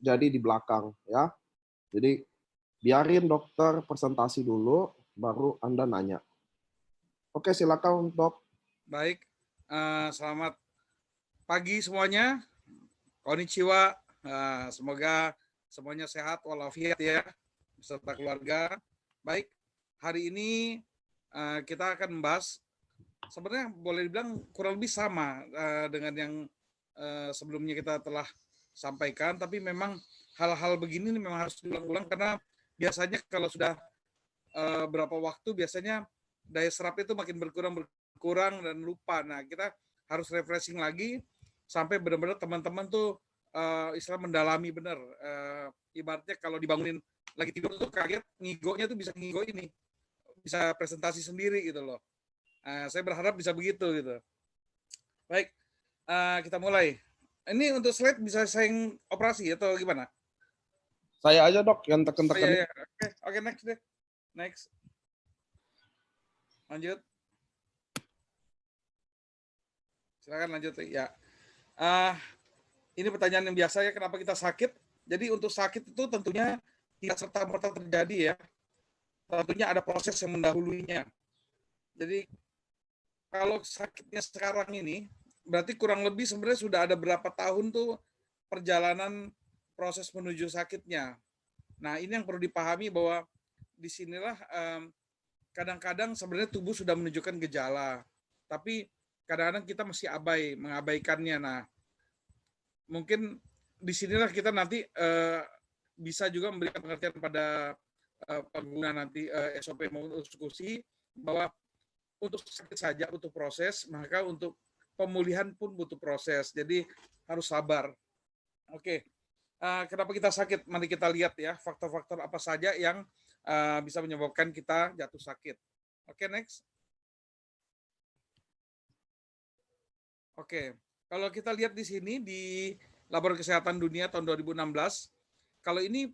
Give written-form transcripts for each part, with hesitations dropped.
terjadi di belakang ya. Jadi biarin dokter presentasi dulu, baru Anda nanya. Oke, silakan dok. Baik, selamat pagi semuanya. Konnichiwa. Semoga semuanya sehat walafiat ya, beserta keluarga. Baik, hari ini kita akan membahas, sebenarnya boleh dibilang kurang lebih sama dengan yang sebelumnya kita telah sampaikan, tapi memang hal-hal begini memang harus diulang-ulang karena biasanya kalau sudah berapa waktu biasanya daya serap itu makin berkurang dan lupa. Nah, kita harus refreshing lagi sampai benar-benar teman-teman tuh istilah mendalami benar. Ibaratnya kalau dibangunin lagi tidur tuh kaget, ngigonya tuh bisa ngigo ini, bisa presentasi sendiri gitu loh. Saya berharap bisa begitu gitu. Baik, kita mulai. Ini untuk slide bisa saya operasi atau gimana? Saya aja dok yang Oh, teken-teken. iya, iya. Oke, next deh. Next. Lanjut. Silakan lanjut ya. Ini pertanyaan yang biasa ya, kenapa kita sakit? Jadi untuk sakit itu tentunya tidak serta-merta terjadi ya. Tentunya ada proses yang mendahulunya. Jadi kalau sakitnya sekarang ini, berarti kurang lebih sebenarnya sudah ada berapa tahun tuh perjalanan proses menuju sakitnya. Nah, ini yang perlu dipahami bahwa disinilah kadang-kadang sebenarnya tubuh sudah menunjukkan gejala, tapi kadang-kadang kita masih mengabaikannya. Nah, mungkin disinilah kita nanti bisa juga memberikan pengertian pada pengguna nanti SOP maupun eksekusi bahwa untuk sakit saja butuh proses, maka untuk pemulihan pun butuh proses. Jadi harus sabar. Oke, kenapa kita sakit? Mari kita lihat ya faktor-faktor apa saja yang bisa menyebabkan kita jatuh sakit. Oke, next. Oke, kalau kita lihat di sini di Laboratorium Kesehatan Dunia tahun 2016, kalau ini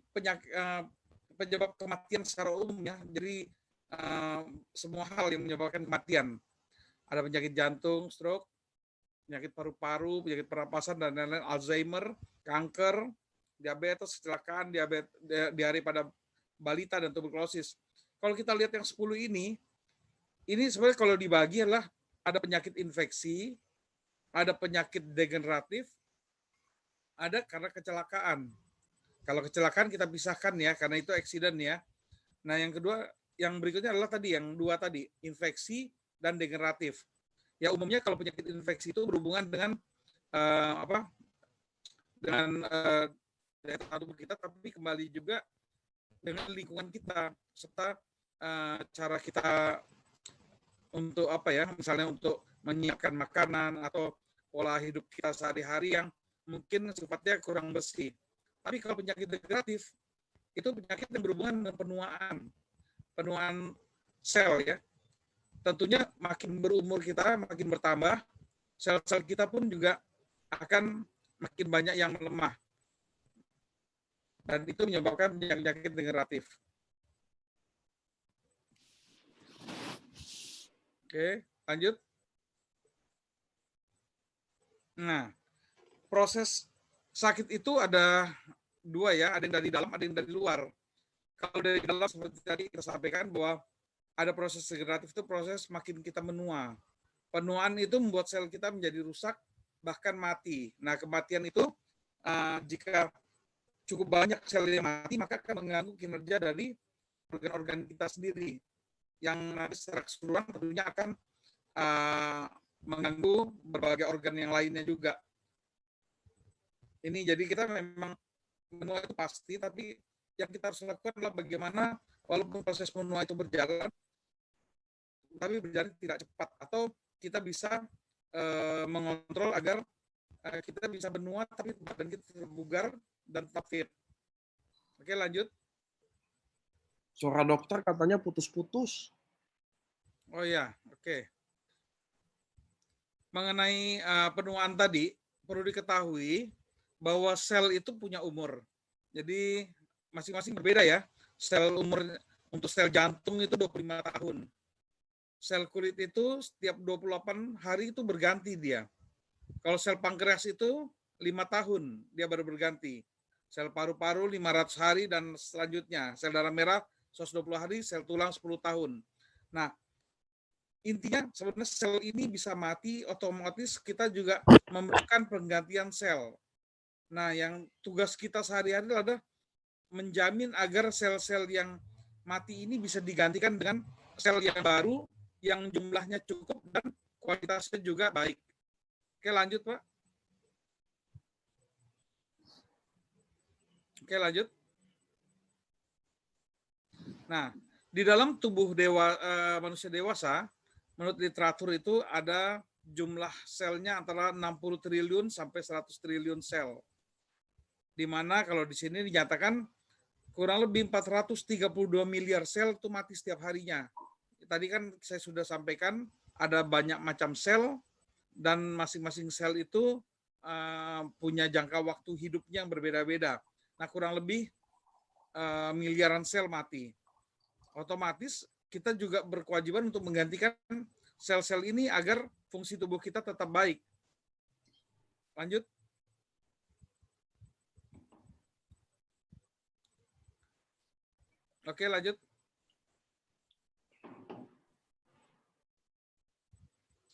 penyebab kematian secara umum ya, jadi semua hal yang menyebabkan kematian. Ada penyakit jantung, stroke, penyakit paru-paru, penyakit pernapasan dan lain-lain, Alzheimer, kanker, diabetes, kecelakaan, diare pada balita dan tuberkulosis. Kalau kita lihat yang 10 ini sebenarnya kalau dibagi adalah ada penyakit infeksi, ada penyakit degeneratif, ada karena kecelakaan. Kalau kecelakaan kita pisahkan ya, karena itu accident ya. Nah, yang kedua, yang berikutnya adalah tadi, yang dua tadi, infeksi dan degeneratif. Ya, umumnya kalau penyakit infeksi itu berhubungan dengan dengan daya tahan tubuh kita, tapi kembali juga dengan lingkungan kita serta cara kita untuk misalnya untuk menyiapkan makanan atau pola hidup kita sehari-hari yang mungkin sifatnya kurang bersih. Tapi kalau penyakit degeneratif itu penyakit yang berhubungan dengan penuaan sel ya. Tentunya makin berumur kita makin bertambah, sel-sel kita pun juga akan makin banyak yang melemah. Dan itu menyebabkan penyakit degeneratif. Oke, lanjut. Nah, proses sakit itu ada dua ya, ada yang dari dalam, ada yang dari luar. Kalau dari dalam seperti tadi kita sampaikan bahwa ada proses degeneratif itu proses makin kita menua. Penuaan itu membuat sel kita menjadi rusak, bahkan mati. Nah, kematian itu jika cukup banyak sel yang mati, maka akan mengganggu kinerja dari organ-organ kita sendiri. Yang nanti secara keseluruhan tentunya akan mengganggu berbagai organ yang lainnya juga. Ini jadi kita memang menua itu pasti, tapi yang kita harus lakukan adalah bagaimana walaupun proses menua itu berjalan, tapi berjalan tidak cepat, atau kita bisa mengontrol agar kita bisa menua tapi badan kita terbugar dan tetap fit. Oke, lanjut. Suara dokter katanya putus-putus. Oh ya, oke. Mengenai penuaan tadi, perlu diketahui bahwa sel itu punya umur. Jadi masing-masing berbeda ya. Sel umur untuk sel jantung itu 25 tahun. Sel kulit itu setiap 28 hari itu berganti dia. Kalau sel pankreas itu 5 tahun dia baru berganti. sel paru-paru 500 hari dan selanjutnya, sel darah merah 120 hari, sel tulang 10 tahun. Nah, intinya sebenarnya sel ini bisa mati, otomatis kita juga memerlukan penggantian sel. Nah, yang tugas kita sehari-hari adalah menjamin agar sel-sel yang mati ini bisa digantikan dengan sel yang baru, yang jumlahnya cukup dan kualitasnya juga baik. Oke, lanjut Pak. Oke, lanjut. Nah, di dalam tubuh manusia dewasa, menurut literatur itu ada jumlah selnya antara 60 triliun sampai 100 triliun sel. Di mana kalau di sini dinyatakan kurang lebih 432 miliar sel itu mati setiap harinya. Tadi kan saya sudah sampaikan ada banyak macam sel dan masing-masing sel itu punya jangka waktu hidupnya yang berbeda-beda. Nah, kurang lebih miliaran sel mati. Otomatis kita juga berkewajiban untuk menggantikan sel-sel ini agar fungsi tubuh kita tetap baik. Lanjut. Oke, lanjut.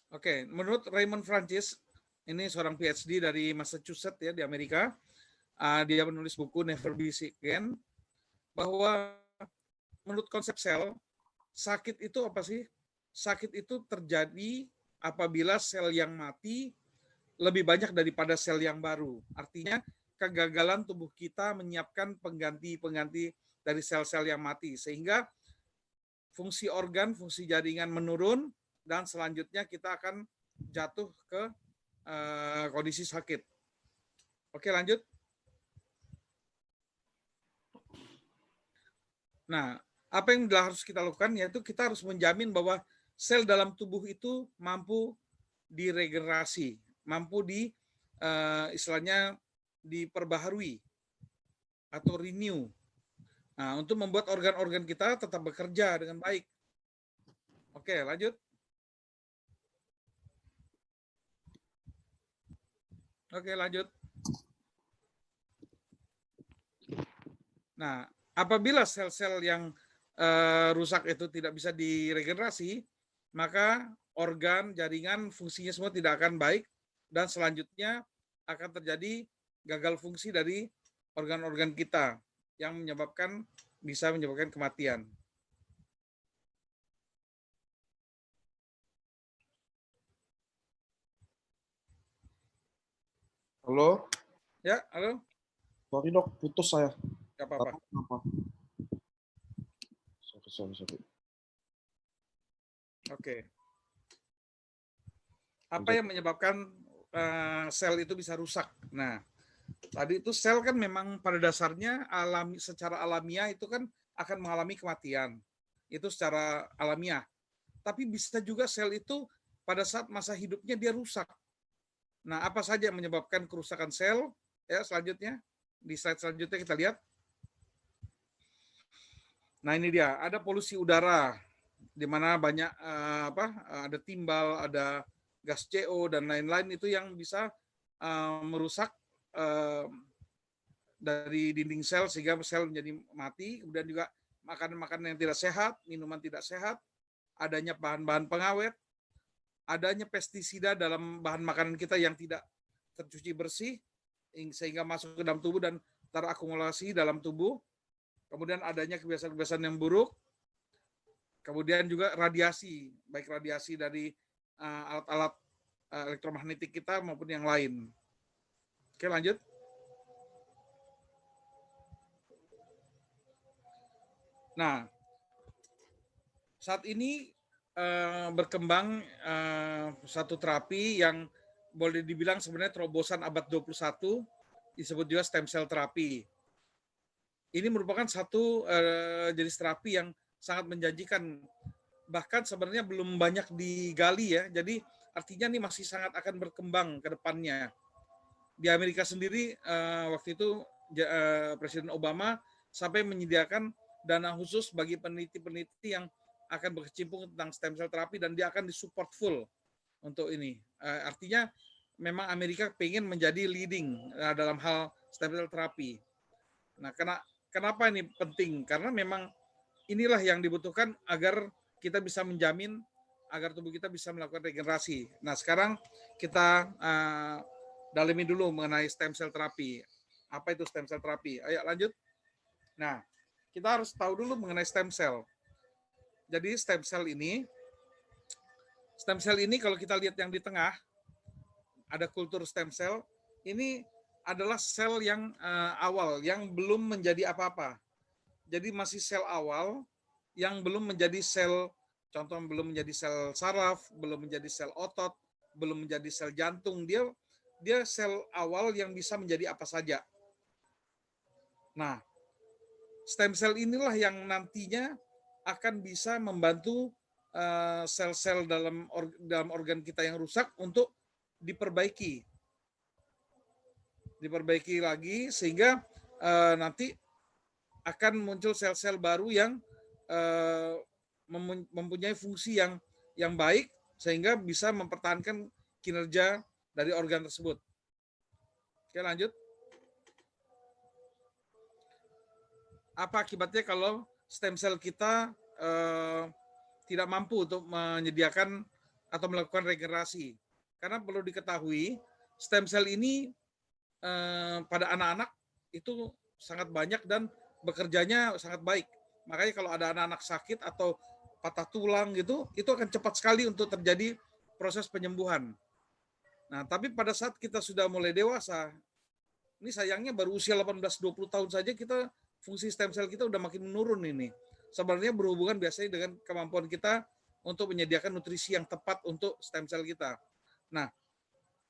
Oke, menurut Raymond Francis, ini seorang PhD dari Massachusetts ya di Amerika, dia menulis buku Never Be Sick Again, bahwa menurut konsep sel, sakit itu apa sih? Sakit itu terjadi apabila sel yang mati lebih banyak daripada sel yang baru. Artinya kegagalan tubuh kita menyiapkan pengganti-pengganti dari sel-sel yang mati, sehingga fungsi organ, fungsi jaringan menurun, dan selanjutnya kita akan jatuh ke kondisi sakit. Oke, lanjut. Nah, apa yang harus kita lakukan, yaitu kita harus menjamin bahwa sel dalam tubuh itu mampu diregenerasi, mampu istilahnya diperbaharui atau renew. Nah, untuk membuat organ-organ kita tetap bekerja dengan baik. Oke, lanjut. Oke, lanjut. Nah, apabila sel-sel yang rusak itu tidak bisa diregenerasi, maka organ, jaringan, fungsinya semua tidak akan baik, dan selanjutnya akan terjadi gagal fungsi dari organ-organ kita yang bisa menyebabkan kematian. Halo? Ya, halo? Sorry dok, putus saya. Gak apa-apa. Sorry. Oke. Apa yang menyebabkan sel itu bisa rusak? Nah, tadi itu sel kan memang pada dasarnya secara alamiah itu kan akan mengalami kematian. Itu secara alamiah. Tapi bisa juga sel itu pada saat masa hidupnya dia rusak. Nah, apa saja yang menyebabkan kerusakan sel? Ya, selanjutnya di slide selanjutnya kita lihat. Nah, ini dia, ada polusi udara di mana banyak ada timbal, ada gas CO dan lain-lain, itu yang bisa merusak dari dinding sel sehingga sel menjadi mati. Kemudian juga makanan-makanan yang tidak sehat, minuman tidak sehat, adanya bahan-bahan pengawet, adanya pestisida dalam bahan makanan kita yang tidak tercuci bersih sehingga masuk ke dalam tubuh dan terakumulasi dalam tubuh. Kemudian adanya kebiasaan-kebiasaan yang buruk. Kemudian juga radiasi, baik radiasi dari alat-alat elektromagnetik kita maupun yang lain. Oke, lanjut. Nah, saat ini berkembang satu terapi yang boleh dibilang sebenarnya terobosan abad 21, disebut juga stem cell terapi. Ini merupakan satu jenis terapi yang sangat menjanjikan, bahkan sebenarnya belum banyak digali ya, jadi artinya ini masih sangat akan berkembang ke depannya. Di Amerika sendiri waktu itu Presiden Obama sampai menyediakan dana khusus bagi peneliti-peneliti yang akan berkecimpung tentang stem cell terapi, dan dia akan disupport full untuk ini. Artinya memang Amerika pengen menjadi leading dalam hal stem cell terapi. Nah, kenapa ini penting? Karena memang inilah yang dibutuhkan agar kita bisa menjamin agar tubuh kita bisa melakukan regenerasi. Nah, sekarang kita dalami dulu mengenai stem cell terapi. Apa itu stem cell terapi? Ayo lanjut. Nah, kita harus tahu dulu mengenai stem cell. Jadi stem cell ini kalau kita lihat yang di tengah, ada kultur stem cell, ini adalah sel yang awal, yang belum menjadi apa-apa. Jadi masih sel awal yang belum menjadi sel, contoh belum menjadi sel saraf, belum menjadi sel otot, belum menjadi sel jantung. Dia sel awal yang bisa menjadi apa saja. Nah, stem cell inilah yang nantinya akan bisa membantu sel-sel dalam organ kita yang rusak untuk diperbaiki lagi sehingga nanti akan muncul sel-sel baru yang mempunyai fungsi yang baik sehingga bisa mempertahankan kinerja dari organ tersebut. Oke, lanjut. Apa akibatnya kalau stem cell kita tidak mampu untuk menyediakan atau melakukan regenerasi? Karena perlu diketahui, stem cell ini pada anak-anak itu sangat banyak dan bekerjanya sangat baik. Makanya kalau ada anak-anak sakit atau patah tulang gitu, itu akan cepat sekali untuk terjadi proses penyembuhan. Nah, tapi pada saat kita sudah mulai dewasa, ini sayangnya baru usia 18-20 tahun saja kita fungsi stem cell kita udah makin menurun ini. Sebenarnya berhubungan biasanya dengan kemampuan kita untuk menyediakan nutrisi yang tepat untuk stem cell kita. Nah,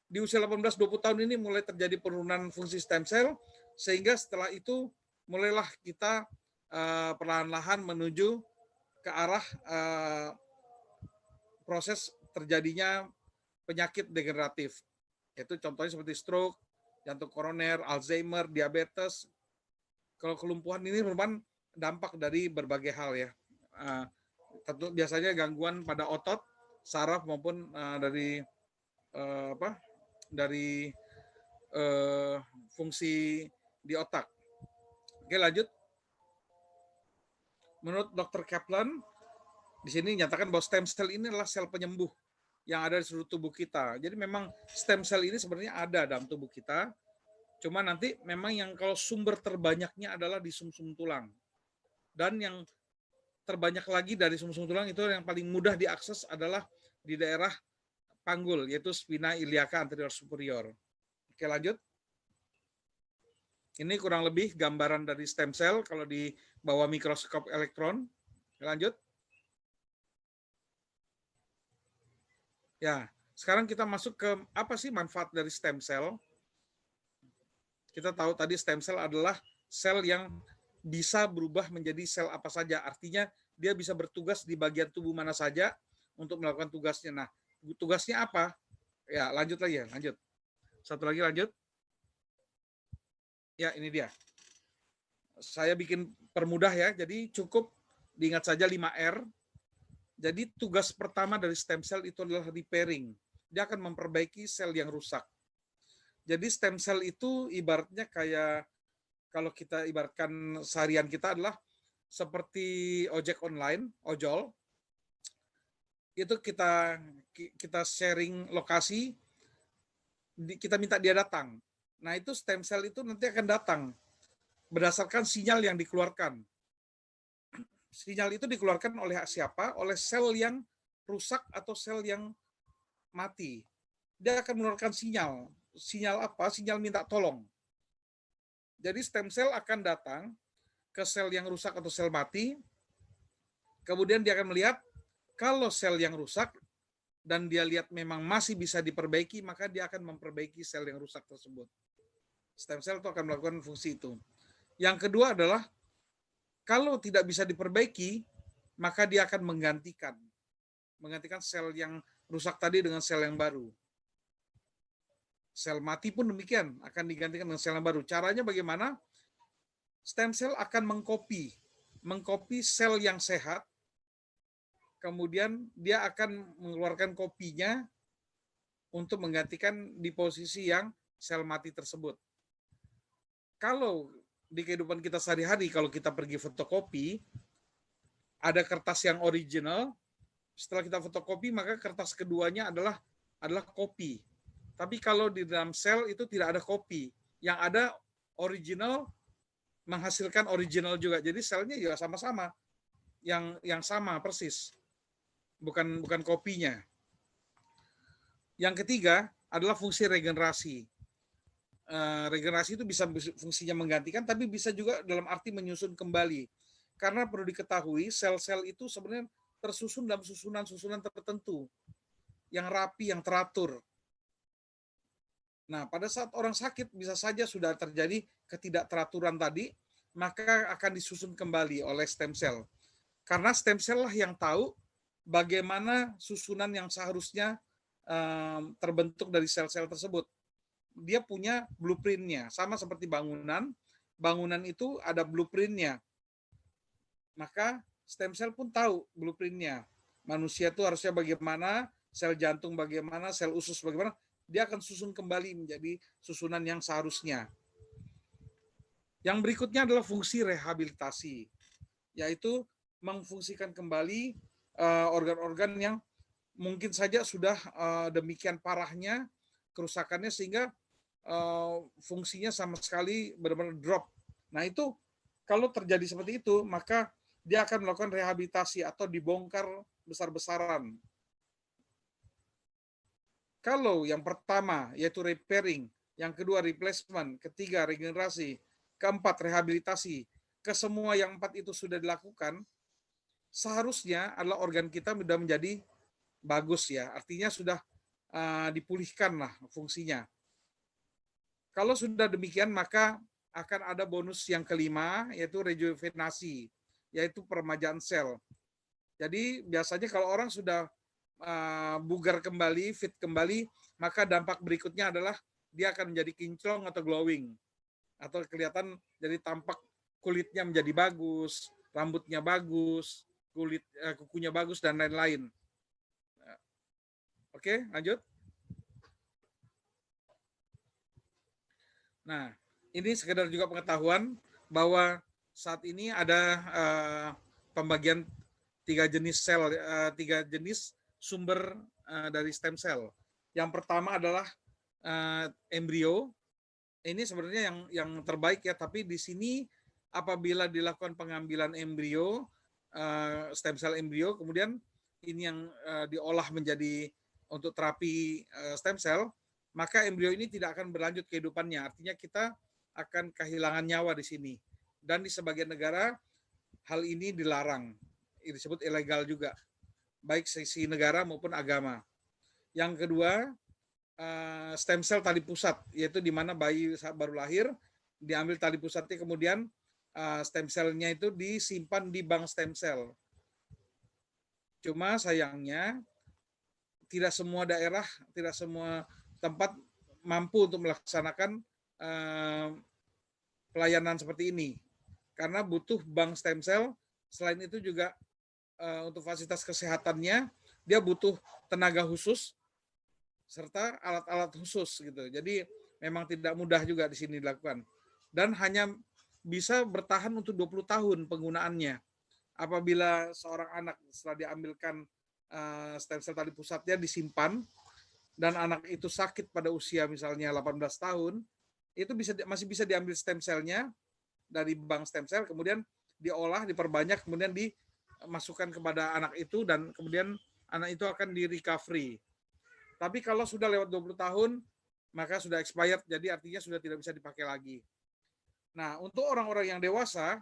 di usia 18-20 tahun ini mulai terjadi penurunan fungsi stem cell, sehingga setelah itu mulailah kita perlahan-lahan menuju ke arah proses terjadinya penyakit degeneratif. Yaitu contohnya seperti stroke, jantung koroner, Alzheimer, diabetes. Kalau kelumpuhan ini merupakan dampak dari berbagai hal ya. Tentu biasanya gangguan pada otot, saraf maupun dari fungsi di otak. Oke, lanjut. Menurut Dr. Kaplan, di sini nyatakan bahwa stem cell ini adalah sel penyembuh yang ada di seluruh tubuh kita. Jadi memang stem cell ini sebenarnya ada dalam tubuh kita. Cuma nanti memang yang kalau sumber terbanyaknya adalah di sumsum tulang. Dan yang terbanyak lagi dari sumsum tulang itu yang paling mudah diakses adalah di daerah panggul, yaitu spina iliaca anterior superior. Oke, lanjut. Ini kurang lebih gambaran dari stem cell kalau di bawah mikroskop elektron. Lanjut. Ya, sekarang kita masuk ke apa sih manfaat dari stem cell? Kita tahu tadi stem cell adalah sel yang bisa berubah menjadi sel apa saja. Artinya dia bisa bertugas di bagian tubuh mana saja untuk melakukan tugasnya. Nah, tugasnya apa? Ya, lanjut lagi ya, lanjut. Satu lagi lanjut. Ya, ini dia. Saya bikin permudah ya, jadi cukup diingat saja 5R. Jadi tugas pertama dari stem cell itu adalah repairing. Dia akan memperbaiki sel yang rusak. Jadi stem cell itu ibaratnya kayak kalau kita ibaratkan seharian kita adalah seperti ojek online, ojol. Itu kita sharing lokasi, kita minta dia datang. Nah, itu stem cell itu nanti akan datang berdasarkan sinyal yang dikeluarkan. Sinyal itu dikeluarkan oleh siapa? Oleh sel yang rusak atau sel yang mati. Dia akan mengeluarkan sinyal. Sinyal apa? Sinyal minta tolong. Jadi stem cell akan datang ke sel yang rusak atau sel mati, kemudian dia akan melihat kalau sel yang rusak dan dia lihat memang masih bisa diperbaiki, maka dia akan memperbaiki sel yang rusak tersebut. Stem cell itu akan melakukan fungsi itu. Yang kedua adalah kalau tidak bisa diperbaiki, maka dia akan menggantikan sel yang rusak tadi dengan sel yang baru. Sel mati pun demikian, akan digantikan dengan sel yang baru. Caranya bagaimana? Stem cell akan mengkopi sel yang sehat, kemudian dia akan mengeluarkan kopinya untuk menggantikan di posisi yang sel mati tersebut. Kalau di kehidupan kita sehari-hari kalau kita pergi fotokopi, ada kertas yang original, setelah kita fotokopi maka kertas keduanya adalah kopi. Tapi kalau di dalam sel itu tidak ada kopi, yang ada original menghasilkan original juga. Jadi selnya juga sama-sama, yang sama persis, bukan kopinya. Yang ketiga adalah fungsi regenerasi. Regenerasi itu bisa fungsinya menggantikan, tapi bisa juga dalam arti menyusun kembali. Karena perlu diketahui sel-sel itu sebenarnya tersusun dalam susunan-susunan tertentu yang rapi, yang teratur. Nah, pada saat orang sakit bisa saja sudah terjadi ketidakteraturan tadi, maka akan disusun kembali oleh stem cell. Karena stem cell lah yang tahu bagaimana susunan yang seharusnya terbentuk dari sel-sel tersebut. Dia punya blueprint-nya, sama seperti bangunan. Bangunan itu ada blueprint-nya. Maka stem cell pun tahu blueprint-nya. Manusia itu harusnya bagaimana, sel jantung bagaimana, sel usus bagaimana, dia akan susun kembali menjadi susunan yang seharusnya. Yang berikutnya adalah fungsi rehabilitasi, yaitu memfungsikan kembali organ-organ yang mungkin saja sudah demikian parahnya kerusakannya sehingga fungsinya sama sekali benar-benar drop. Nah itu kalau terjadi seperti itu, maka dia akan melakukan rehabilitasi atau dibongkar besar-besaran. Kalau yang pertama yaitu repairing, yang kedua replacement, ketiga regenerasi, keempat rehabilitasi, kesemua yang empat itu sudah dilakukan, seharusnya adalah organ kita sudah menjadi bagus ya, artinya sudah dipulihkan lah fungsinya. Kalau sudah demikian maka akan ada bonus yang kelima yaitu rejuvenasi, yaitu peremajaan sel. Jadi biasanya kalau orang sudah bugar kembali, fit kembali, maka dampak berikutnya adalah dia akan menjadi kinclong atau glowing, atau kelihatan jadi tampak kulitnya menjadi bagus, rambutnya bagus, kukunya bagus dan lain-lain. Oke, lanjut. Nah, ini sekedar juga pengetahuan bahwa saat ini ada pembagian 3 jenis sel, 3 jenis sumber dari stem cell. Yang pertama adalah embrio. Ini sebenarnya yang terbaik ya, tapi di sini apabila dilakukan pengambilan embrio, stem cell embrio, kemudian ini yang diolah menjadi untuk terapi stem cell, maka embrio ini tidak akan berlanjut kehidupannya. Artinya kita akan kehilangan nyawa di sini. Dan di sebagian negara hal ini dilarang, disebut ilegal juga, baik sisi negara maupun agama. Yang kedua, stem cell tali pusat, yaitu di mana bayi saat baru lahir diambil tali pusatnya, kemudian stem cell-nya itu disimpan di bank stem cell. Cuma sayangnya tidak semua daerah, tidak semua tempat mampu untuk melaksanakan pelayanan seperti ini, karena butuh bank stem cell. Selain itu juga untuk fasilitas kesehatannya dia butuh tenaga khusus serta alat-alat khusus gitu. Jadi memang tidak mudah juga di sini dilakukan. Dan hanya bisa bertahan untuk 20 tahun penggunaannya. Apabila seorang anak setelah diambilkan stem cell tali pusatnya disimpan dan anak itu sakit pada usia misalnya 18 tahun, itu masih bisa diambil stem cell-nya dari bank stem cell, kemudian diolah, diperbanyak, kemudian dimasukkan kepada anak itu dan kemudian anak itu akan di recovery. Tapi kalau sudah lewat 20 tahun, maka sudah expired, jadi artinya sudah tidak bisa dipakai lagi. Nah, untuk orang-orang yang dewasa,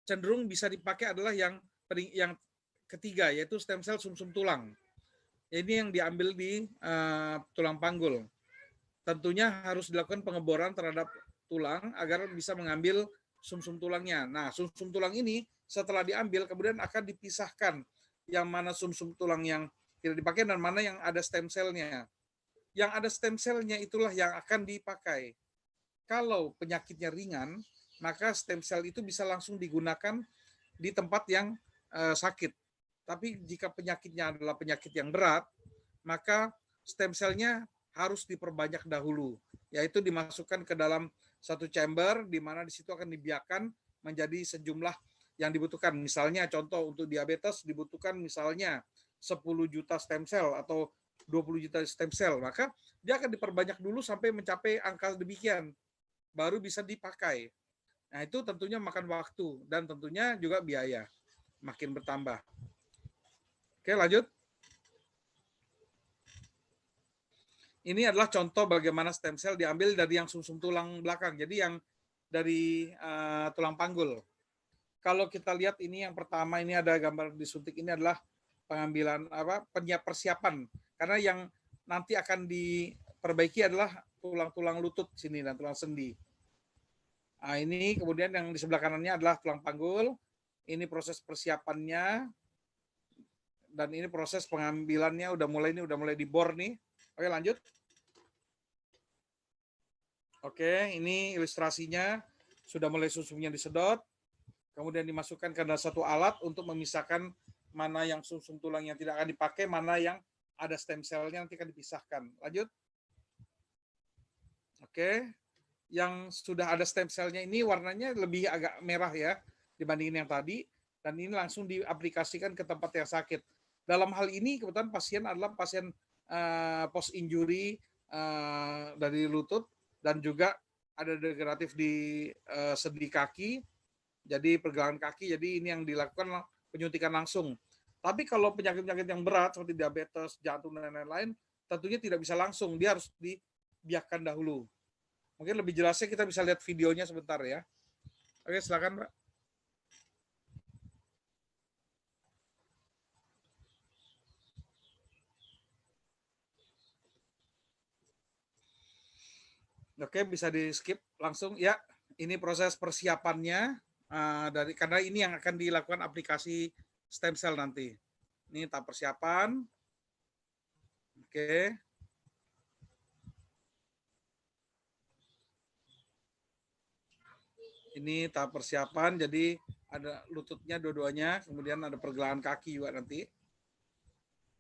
cenderung bisa dipakai adalah yang ketiga, yaitu stem cell sumsum tulang. Ini yang diambil di tulang panggul. Tentunya harus dilakukan pengeboran terhadap tulang agar bisa mengambil sumsum tulangnya. Nah, sumsum tulang ini setelah diambil kemudian akan dipisahkan yang mana sumsum tulang yang tidak dipakai dan mana yang ada stem cell-nya. Yang ada stem cell-nya itulah yang akan dipakai. Kalau penyakitnya ringan, maka stem cell itu bisa langsung digunakan di tempat yang sakit. Tapi jika penyakitnya adalah penyakit yang berat, maka stem cell-nya harus diperbanyak dahulu, yaitu dimasukkan ke dalam satu chamber di mana di situ akan dibiarkan menjadi sejumlah yang dibutuhkan. Misalnya contoh untuk diabetes dibutuhkan misalnya 10 juta stem cell atau 20 juta stem cell, maka dia akan diperbanyak dulu sampai mencapai angka demikian, baru bisa dipakai. Nah, itu tentunya makan waktu dan tentunya juga biaya makin bertambah. Oke, lanjut. Ini adalah contoh bagaimana stem cell diambil dari yang sumsum tulang belakang, jadi yang dari tulang panggul. Kalau kita lihat ini yang pertama, ini ada gambar disuntik, ini adalah pengambilan persiapan, karena yang nanti akan diperbaiki adalah tulang-tulang lutut sini dan tulang sendi. Nah, ini kemudian yang di sebelah kanannya adalah tulang panggul. Ini proses persiapannya dan ini proses pengambilannya udah mulai dibor nih. Oke, lanjut. Oke, ini ilustrasinya sudah mulai sumsumnya disedot, kemudian dimasukkan ke dalam satu alat untuk memisahkan mana yang sumsum tulang yang tidak akan dipakai, mana yang ada stem cell-nya nanti akan dipisahkan. Lanjut. Oke, yang sudah ada stem cell-nya ini warnanya lebih agak merah ya dibandingin yang tadi, dan ini langsung diaplikasikan ke tempat yang sakit. Dalam hal ini kebetulan pasien adalah pasien post injury dari lutut dan juga ada degeneratif di sendi kaki, jadi pergelangan kaki, jadi ini yang dilakukan penyuntikan langsung. Tapi kalau penyakit-penyakit yang berat seperti diabetes, jantung, dan lain-lain, tentunya tidak bisa langsung, dia harus dibiarkan dahulu. Mungkin lebih jelasnya kita bisa lihat videonya sebentar ya. Oke, silakan, Pak. Oke, bisa di skip langsung ya. Ini proses persiapannya karena ini yang akan dilakukan aplikasi stem cell nanti. Ini tahap persiapan. Oke. Ini tahap persiapan, jadi ada lututnya dua-duanya, kemudian ada pergelangan kaki juga nanti.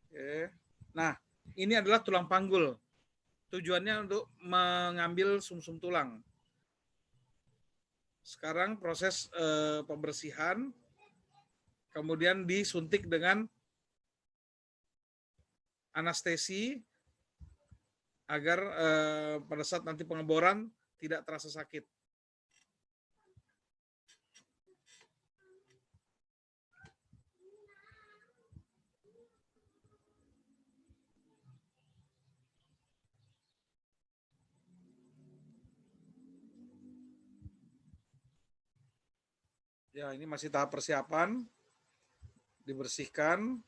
Oke. Nah, ini adalah tulang panggul. Tujuannya untuk mengambil sumsum tulang. Sekarang proses pembersihan, kemudian disuntik dengan anestesi agar pada saat nanti pengeboran tidak terasa sakit. Ya, ini masih tahap persiapan, dibersihkan.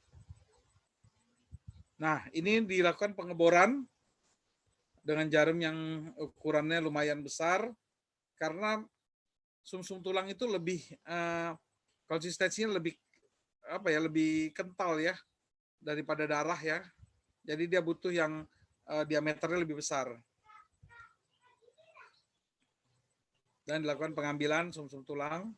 Nah, ini dilakukan pengeboran dengan jarum yang ukurannya lumayan besar, karena sumsum tulang itu lebih konsistensinya lebih lebih kental ya daripada darah ya. Jadi dia butuh yang diameternya lebih besar. Dan dilakukan pengambilan sumsum tulang.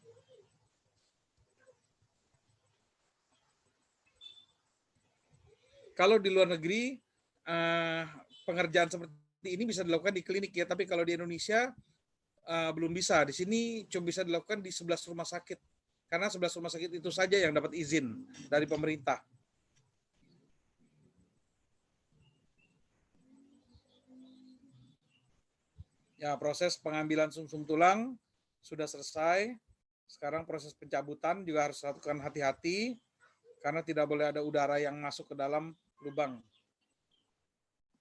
Kalau di luar negeri pengerjaan seperti ini bisa dilakukan di klinik ya, tapi kalau di Indonesia belum bisa. Di sini cuma bisa dilakukan di 11 rumah sakit. Karena 11 rumah sakit itu saja yang dapat izin dari pemerintah. Ya, proses pengambilan sumsum tulang sudah selesai. Sekarang proses pencabutan juga harus dilakukan hati-hati karena tidak boleh ada udara yang masuk ke dalam lubang.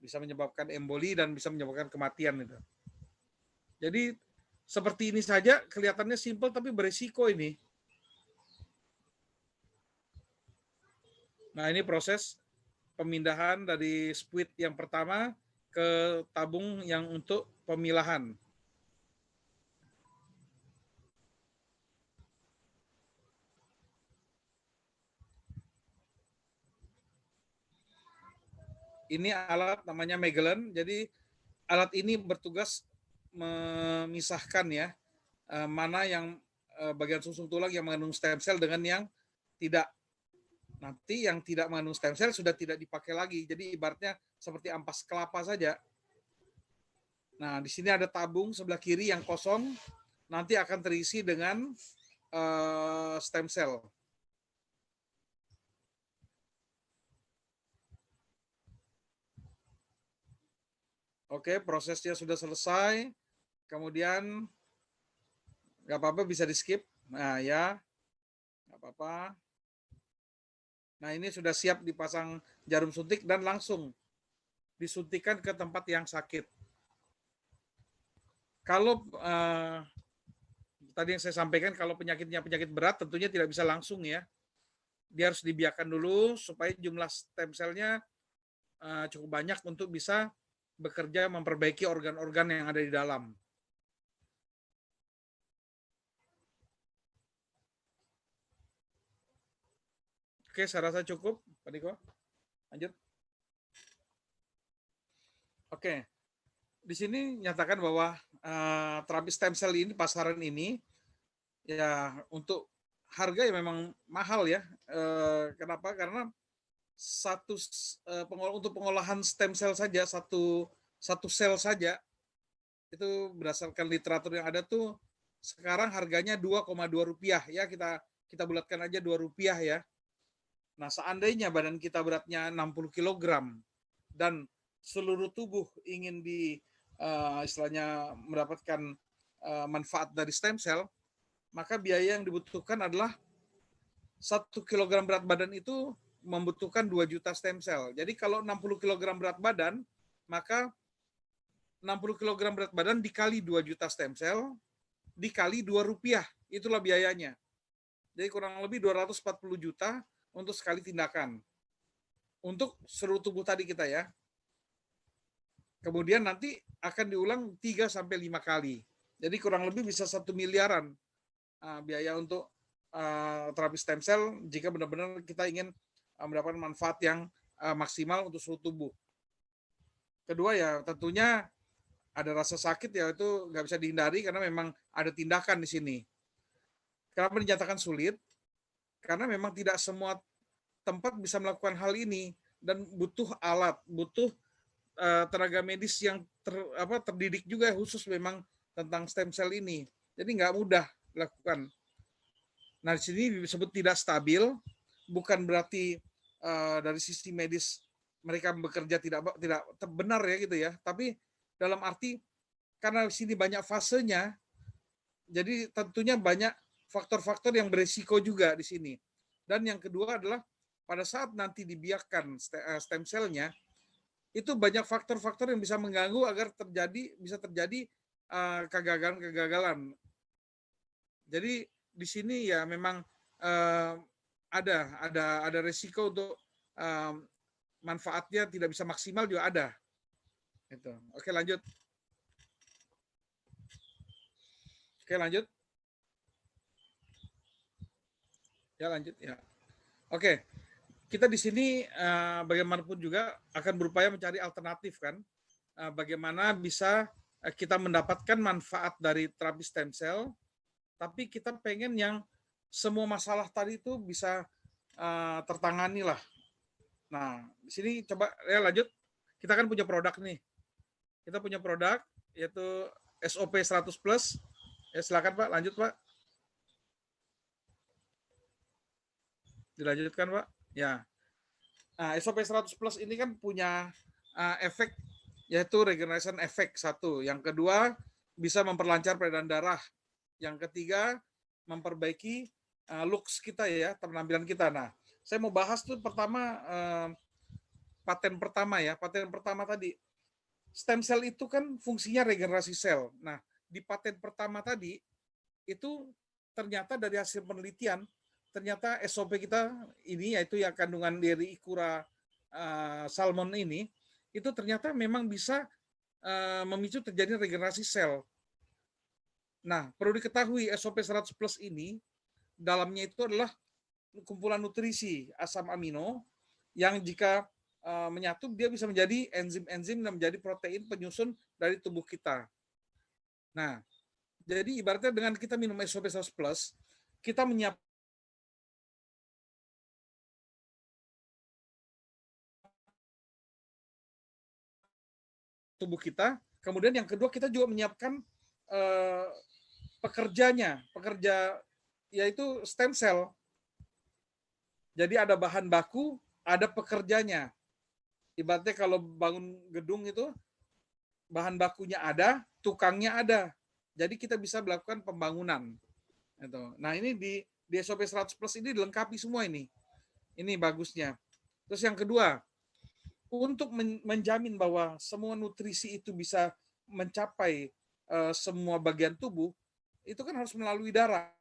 Bisa menyebabkan emboli dan bisa menyebabkan kematian itu. Jadi seperti ini saja kelihatannya simpel tapi berisiko ini. Nah, ini proses pemindahan dari spuit yang pertama ke tabung yang untuk pemilahan. Ini alat namanya Magellan. Jadi alat ini bertugas memisahkan ya mana yang bagian sumsum tulang yang mengandung stem cell dengan yang tidak. Nanti yang tidak mengandung stem cell sudah tidak dipakai lagi. Jadi ibaratnya seperti ampas kelapa saja. Nah, di sini ada tabung sebelah kiri yang kosong, nanti akan terisi dengan stem cell. Oke, prosesnya sudah selesai. Kemudian nggak apa-apa bisa di skip. Nah ya, nggak apa-apa. Nah ini sudah siap dipasang jarum suntik dan langsung disuntikan ke tempat yang sakit. Kalau tadi yang saya sampaikan, kalau penyakitnya penyakit berat tentunya tidak bisa langsung ya. Dia harus dibiarkan dulu supaya jumlah stem cell-nya cukup banyak untuk bisa bekerja memperbaiki organ-organ yang ada di dalam. Oke, saya rasa cukup, Pak Diko. Lanjut. Oke, di sini nyatakan bahwa terapi stem cell ini, pasaran ini, ya untuk harga ya memang mahal ya. Kenapa? Karena untuk pengolahan stem cell saja, satu sel saja, itu berdasarkan literatur yang ada tuh sekarang harganya 2,2 rupiah ya, kita bulatkan aja 2 rupiah ya. Nah, seandainya badan kita beratnya 60 kilogram dan seluruh tubuh ingin istilahnya mendapatkan manfaat dari stem cell, maka biaya yang dibutuhkan adalah 1 kilogram berat badan itu membutuhkan 2 juta stem cell. Jadi kalau 60 kilogram berat badan, maka 60 kilogram berat badan dikali 2 juta stem cell, dikali 2 rupiah. Itulah biayanya. Jadi kurang lebih 240 juta untuk sekali tindakan. Untuk seluruh tubuh tadi kita ya. Kemudian nanti akan diulang 3-5 kali. Jadi kurang lebih bisa 1 miliaran biaya untuk terapi stem cell jika benar-benar kita ingin mendapatkan manfaat yang maksimal untuk seluruh tubuh. Kedua ya tentunya ada rasa sakit ya, itu nggak bisa dihindari karena memang ada tindakan di sini. Kenapa dinyatakan sulit? Karena memang tidak semua tempat bisa melakukan hal ini dan butuh alat, butuh tenaga medis yang terdidik juga khusus memang tentang stem cell ini. Jadi nggak mudah dilakukan. Nah, di sini disebut tidak stabil, bukan berarti dari sisi medis mereka bekerja tidak benar ya gitu ya, tapi dalam arti karena di sini banyak fasenya, jadi tentunya banyak faktor-faktor yang berisiko juga di sini. Dan yang kedua adalah pada saat nanti dibiarkan stem cell-nya, itu banyak faktor-faktor yang bisa mengganggu agar bisa terjadi kegagalan-kegagalan. Jadi di sini ya memang ada risiko untuk manfaatnya tidak bisa maksimal juga ada. Itu. Oke lanjut. Oke lanjut. Ya lanjut ya. Oke, kita di sini bagaimanapun juga akan berupaya mencari alternatif kan. Bagaimana bisa kita mendapatkan manfaat dari terapi stem cell, tapi kita pengen yang semua masalah tadi itu bisa tertangani lah. Nah, di sini coba ya lanjut. Kita kan punya produk nih. Kita punya produk yaitu SOP 100 Plus. Ya silakan Pak, lanjut Pak. Dilanjutkan Pak. Ya. Nah, SOP 100 Plus ini kan punya efek yaitu regeneration efek satu. Yang kedua bisa memperlancar peredaran darah. Yang ketiga memperbaiki looks kita ya, penampilan kita. Nah, saya mau bahas tuh pertama paten pertama ya. Paten pertama tadi, stem cell itu kan fungsinya regenerasi sel. Nah, di paten pertama tadi itu ternyata dari hasil penelitian, ternyata SOP kita ini yaitu yang kandungan dari Ikura salmon ini, itu ternyata memang bisa memicu terjadi regenerasi sel. Nah, perlu diketahui SOP 100 Plus ini dalamnya itu adalah kumpulan nutrisi asam amino yang jika menyatu dia bisa menjadi enzim-enzim dan menjadi protein penyusun dari tubuh kita. Nah, jadi ibaratnya dengan kita minum SOP 100 Plus, kita menyiapkan tubuh kita Kemudian yang kedua kita juga menyiapkan pekerja yaitu stem cell. Jadi ada bahan baku, ada pekerjanya. Ibaratnya kalau bangun gedung itu bahan bakunya ada, tukangnya ada. Jadi kita bisa melakukan pembangunan. Nah ini di SOP 100 Plus ini dilengkapi semua ini. Ini bagusnya. Terus yang kedua, untuk menjamin bahwa semua nutrisi itu bisa mencapai semua bagian tubuh, itu kan harus melalui darah.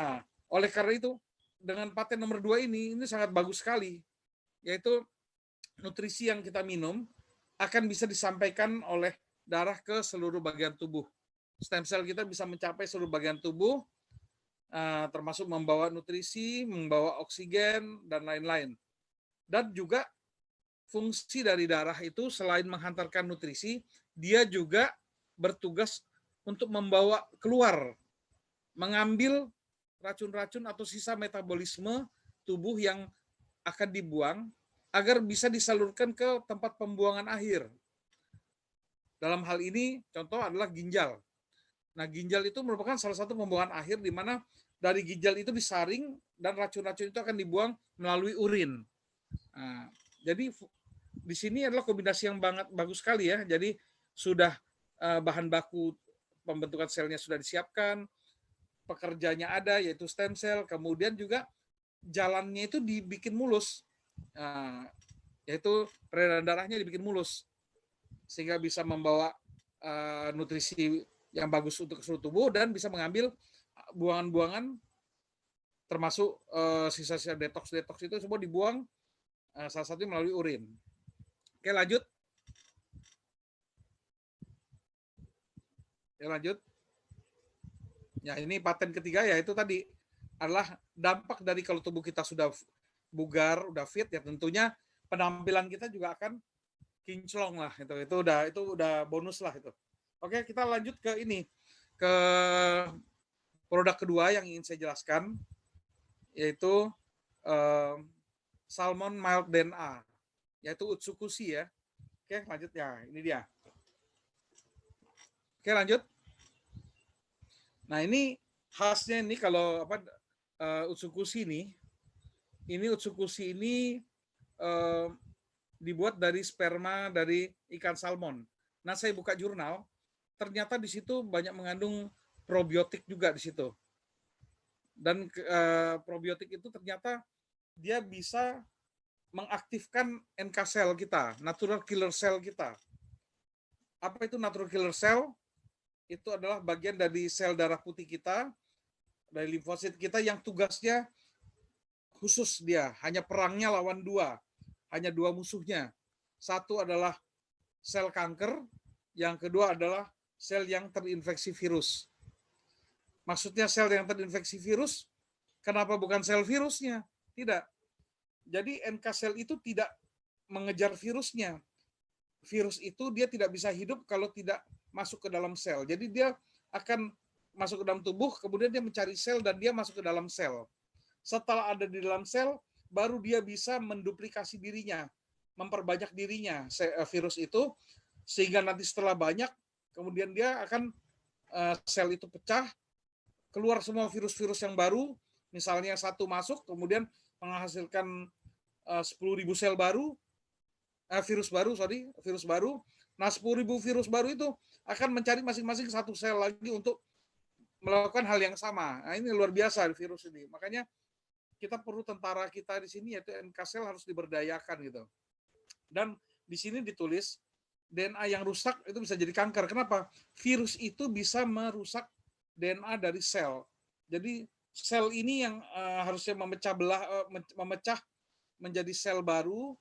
Nah, oleh karena itu, dengan paten nomor 2 ini sangat bagus sekali, yaitu nutrisi yang kita minum akan bisa disampaikan oleh darah ke seluruh bagian tubuh. Stem cell kita bisa mencapai seluruh bagian tubuh, termasuk membawa nutrisi, membawa oksigen, dan lain-lain. Dan juga fungsi dari darah itu selain menghantarkan nutrisi, dia juga bertugas untuk membawa keluar, mengambil racun-racun atau sisa metabolisme tubuh yang akan dibuang agar bisa disalurkan ke tempat pembuangan akhir. Dalam hal ini contoh adalah ginjal. Nah, ginjal itu merupakan salah satu pembuangan akhir di mana dari ginjal itu disaring dan racun-racun itu akan dibuang melalui urin. Nah, jadi di sini adalah kombinasi yang banget bagus sekali ya. Jadi sudah bahan baku pembentukan selnya sudah disiapkan, pekerjanya ada yaitu stem cell, kemudian juga jalannya itu dibikin mulus, yaitu peredaran darahnya dibikin mulus sehingga bisa membawa nutrisi yang bagus untuk seluruh tubuh dan bisa mengambil buangan-buangan termasuk sisa-sisa detox itu semua dibuang, salah satunya melalui urin. Oke, lanjut. Ya, ini paten ketiga ya itu tadi adalah dampak dari kalau tubuh kita sudah bugar, udah fit ya tentunya penampilan kita juga akan kinclong lah itu udah bonus lah itu. Oke, kita lanjut ke ini ke produk kedua yang ingin saya jelaskan yaitu Salmon Mild DNA yaitu Utsukushi ya. Oke, lanjut ya. Ini dia. Oke, lanjut. Nah, ini khasnya ini kalau Utsukushi Utsukushi ini dibuat dari sperma dari ikan salmon. Nah, saya buka jurnal, ternyata di situ banyak mengandung probiotik juga di situ. Dan probiotik itu ternyata dia bisa mengaktifkan NK cell kita, natural killer cell kita. Apa itu natural killer cell? Itu adalah bagian dari sel darah putih kita, dari limfosit kita yang tugasnya khusus dia, hanya perangnya lawan hanya dua musuhnya. Satu adalah sel kanker, yang kedua adalah sel yang terinfeksi virus. Maksudnya sel yang terinfeksi virus, kenapa bukan sel virusnya? Tidak. Jadi NK sel itu tidak mengejar virusnya. Virus itu dia tidak bisa hidup kalau tidak masuk ke dalam sel. Jadi dia akan masuk ke dalam tubuh, kemudian dia mencari sel dan dia masuk ke dalam sel. Setelah ada di dalam sel, baru dia bisa menduplikasi dirinya, memperbanyak dirinya virus itu, sehingga nanti setelah banyak, kemudian dia akan sel itu pecah, keluar semua virus-virus yang baru, misalnya satu masuk, kemudian menghasilkan 10.000 sel baru, virus baru. Nah, 10.000 virus baru itu akan mencari masing-masing satu sel lagi untuk melakukan hal yang sama. Nah, ini luar biasa virus ini. Makanya kita perlu tentara kita di sini yaitu NK sel harus diberdayakan gitu. Dan di sini ditulis DNA yang rusak itu bisa jadi kanker. Kenapa? Virus itu bisa merusak DNA dari sel. Jadi sel ini yang harusnya memecah menjadi sel baru,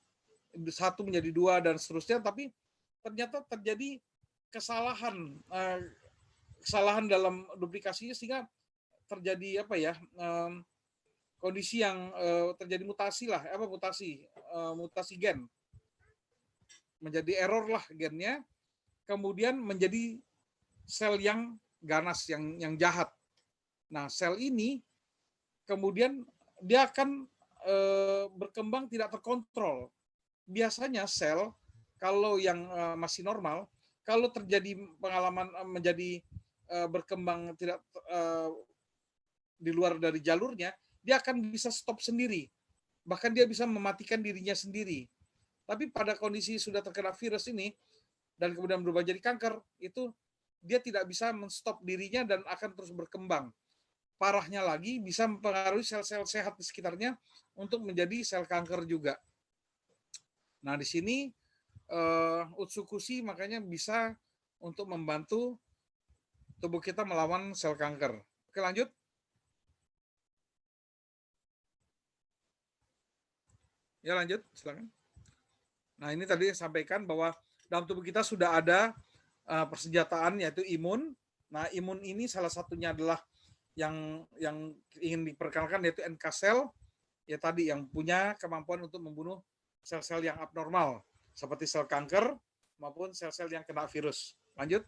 satu menjadi dua dan seterusnya, tapi ternyata terjadi kesalahan dalam duplikasinya sehingga terjadi kondisi yang terjadi mutasi gen, menjadi error lah gennya, kemudian menjadi sel yang ganas, yang jahat. Nah, sel ini kemudian dia akan berkembang tidak terkontrol. Biasanya sel kalau yang masih normal, kalau terjadi pengalaman menjadi berkembang tidak di luar dari jalurnya, dia akan bisa stop sendiri. Bahkan dia bisa mematikan dirinya sendiri. Tapi pada kondisi sudah terkena virus ini dan kemudian berubah jadi kanker, itu dia tidak bisa menstop dirinya dan akan terus berkembang. Parahnya lagi bisa mempengaruhi sel-sel sehat di sekitarnya untuk menjadi sel kanker juga. Nah, di sini Utsukushi makanya bisa untuk membantu tubuh kita melawan sel kanker. Oke, lanjut. Ya, lanjut, silakan. Nah, ini tadi sampaikan bahwa dalam tubuh kita sudah ada persenjataan yaitu imun. Nah, imun ini salah satunya adalah yang ingin diperkenalkan yaitu NK cell, ya tadi yang punya kemampuan untuk membunuh sel-sel yang abnormal seperti sel kanker maupun sel-sel yang kena virus. Lanjut.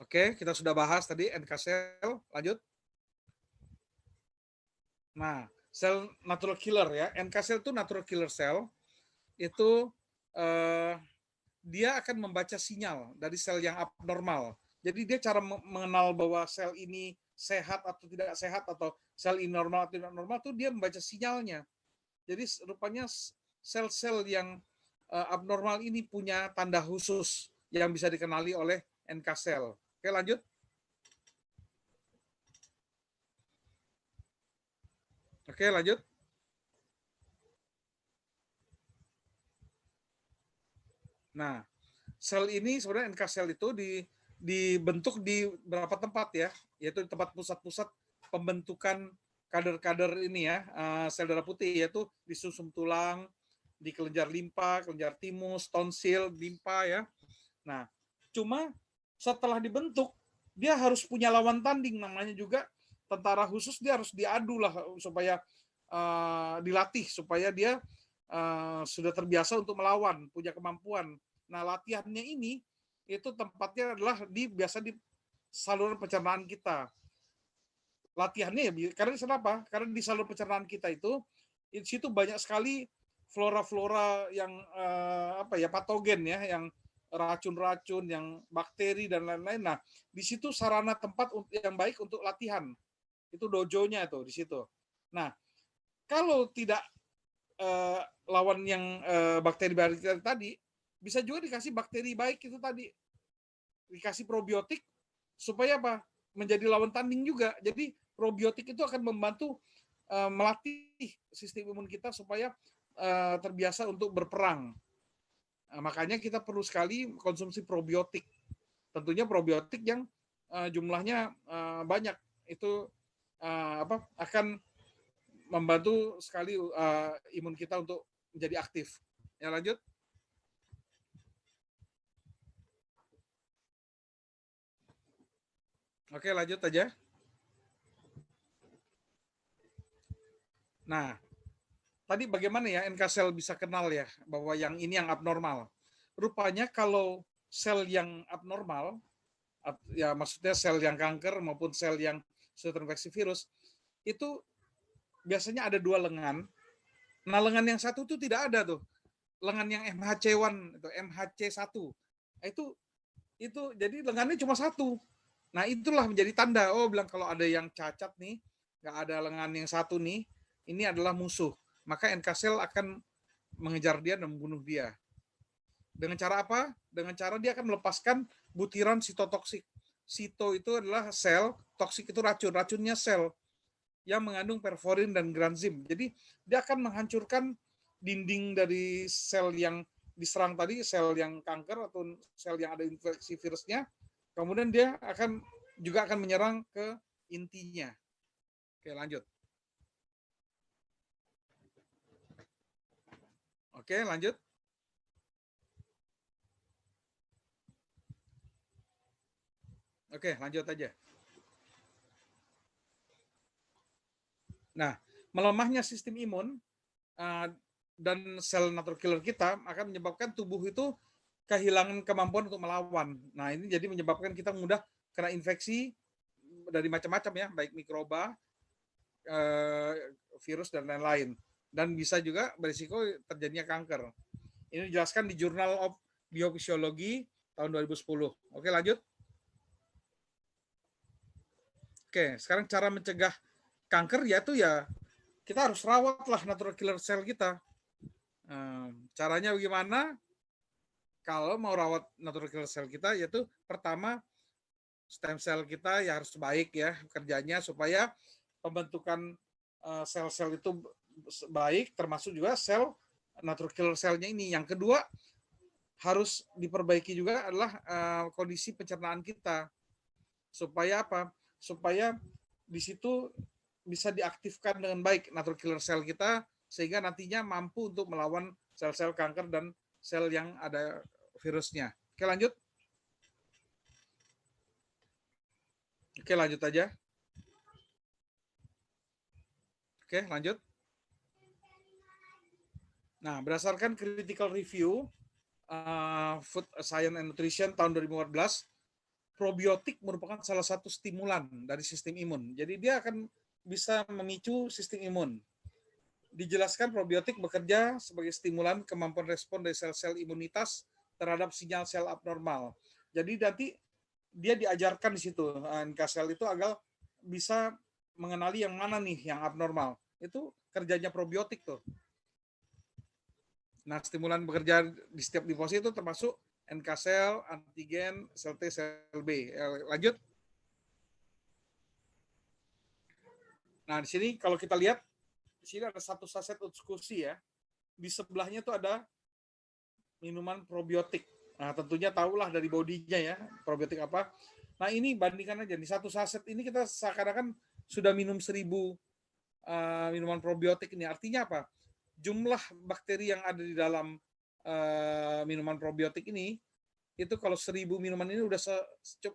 Oke, kita sudah bahas tadi NK cell. Lanjut. Nah, sel natural killer ya. NK cell itu natural killer cell. Itu dia akan membaca sinyal dari sel yang abnormal. Jadi dia cara mengenal bahwa sel ini sehat atau tidak sehat atau sel ini normal atau tidak normal itu dia membaca sinyalnya. Jadi rupanya sel-sel yang abnormal ini punya tanda khusus yang bisa dikenali oleh NK cell. Oke, lanjut. Oke, lanjut. Nah, sel ini sebenarnya NK cell itu dibentuk di beberapa tempat ya, yaitu di tempat pusat-pusat pembentukan kader-kader ini ya, sel darah putih, yaitu di sumsum tulang, di kelenjar limpa, kelenjar timus, tonsil, limpa ya. Nah, cuma setelah dibentuk, dia harus punya lawan tanding, namanya juga tentara khusus, dia harus diadu lah supaya dilatih, supaya dia sudah terbiasa untuk melawan, punya kemampuan. Nah, latihannya ini itu tempatnya adalah biasa di saluran pencernaan kita. Latihannya ya, karena kenapa? Karena di saluran pencernaan kita itu di situ banyak sekali flora-flora yang patogen ya, yang racun-racun, yang bakteri dan lain-lain. Nah, di situ sarana tempat yang baik untuk latihan. Itu dojonya tuh di situ. Nah, kalau tidak lawan yang bakteri tadi, bisa juga dikasih bakteri baik itu tadi, dikasih probiotik supaya apa? Menjadi lawan tanding juga. Jadi probiotik itu akan membantu melatih sistem imun kita supaya terbiasa untuk berperang. Nah, makanya kita perlu sekali konsumsi probiotik. Tentunya probiotik yang jumlahnya banyak itu akan membantu sekali imun kita untuk menjadi aktif. Ya, lanjut. Oke, lanjut aja. Nah, tadi bagaimana ya NK sel bisa kenal ya bahwa yang ini yang abnormal. Rupanya kalau sel yang abnormal, ya maksudnya sel yang kanker maupun sel yang sudah terinfeksi virus, itu biasanya ada dua lengan. Nah, lengan yang satu itu tidak ada tuh. Lengan yang MHC1 itu MHC1. Itu jadi lengannya cuma satu. Nah, itulah menjadi tanda, oh bilang kalau ada yang cacat nih, nggak ada lengan yang satu nih, ini adalah musuh. Maka NK cell akan mengejar dia dan membunuh dia. Dengan cara apa? Dengan cara dia akan melepaskan butiran sitotoksik. Sito itu adalah sel, toksik itu racun, racunnya sel yang mengandung perforin dan granzim. Jadi dia akan menghancurkan dinding dari sel yang diserang tadi, sel yang kanker atau sel yang ada infeksi virusnya. Kemudian dia juga akan menyerang ke intinya. Oke, lanjut. Oke, lanjut. Oke, lanjut aja. Nah, melemahnya sistem imun dan sel natural killer kita akan menyebabkan tubuh itu kehilangan kemampuan untuk melawan. Nah, ini jadi menyebabkan kita mudah kena infeksi, dari macam-macam ya, baik mikroba, virus dan lain-lain, dan bisa juga berisiko terjadinya kanker. Ini dijelaskan di Journal of Biophysiology tahun 2010. Oke, lanjut. Oke, sekarang cara mencegah kanker yaitu ya kita harus rawatlah natural killer cell kita. Caranya bagaimana? Kalau mau rawat natural killer cell kita, yaitu pertama stem cell kita ya harus baik ya kerjanya supaya pembentukan sel-sel itu baik, termasuk juga sel natural killer cell-nya ini. Yang kedua harus diperbaiki juga adalah kondisi pencernaan kita. Supaya apa? Supaya di situ bisa diaktifkan dengan baik natural killer cell kita sehingga nantinya mampu untuk melawan sel-sel kanker dan sel yang ada virusnya. Oke, lanjut. Oke, lanjut aja. Oke, lanjut. Nah, berdasarkan critical review Food Science and Nutrition tahun 2014, probiotik merupakan salah satu stimulan dari sistem imun. Jadi dia akan bisa memicu sistem imun. Dijelaskan probiotik bekerja sebagai stimulan kemampuan respon dari sel-sel imunitas terhadap sinyal sel abnormal. Jadi nanti dia diajarkan di situ, NK sel itu agar bisa mengenali yang mana nih yang abnormal. Itu kerjanya probiotik tuh. Nah, stimulan bekerja di setiap liposit itu termasuk NK sel, antigen, sel T, sel B. Lanjut. Nah, di sini kalau kita lihat, di sini ada satu saset Utsukushi ya. Di sebelahnya itu ada minuman probiotik. Nah, tentunya tahulah dari bodinya ya, probiotik apa. Nah, ini bandingkan aja. Di satu saset ini kita seakan-akan sudah minum 1000 minuman probiotik ini. Artinya apa? Jumlah bakteri yang ada di dalam minuman probiotik ini, itu kalau 1000 minuman ini udah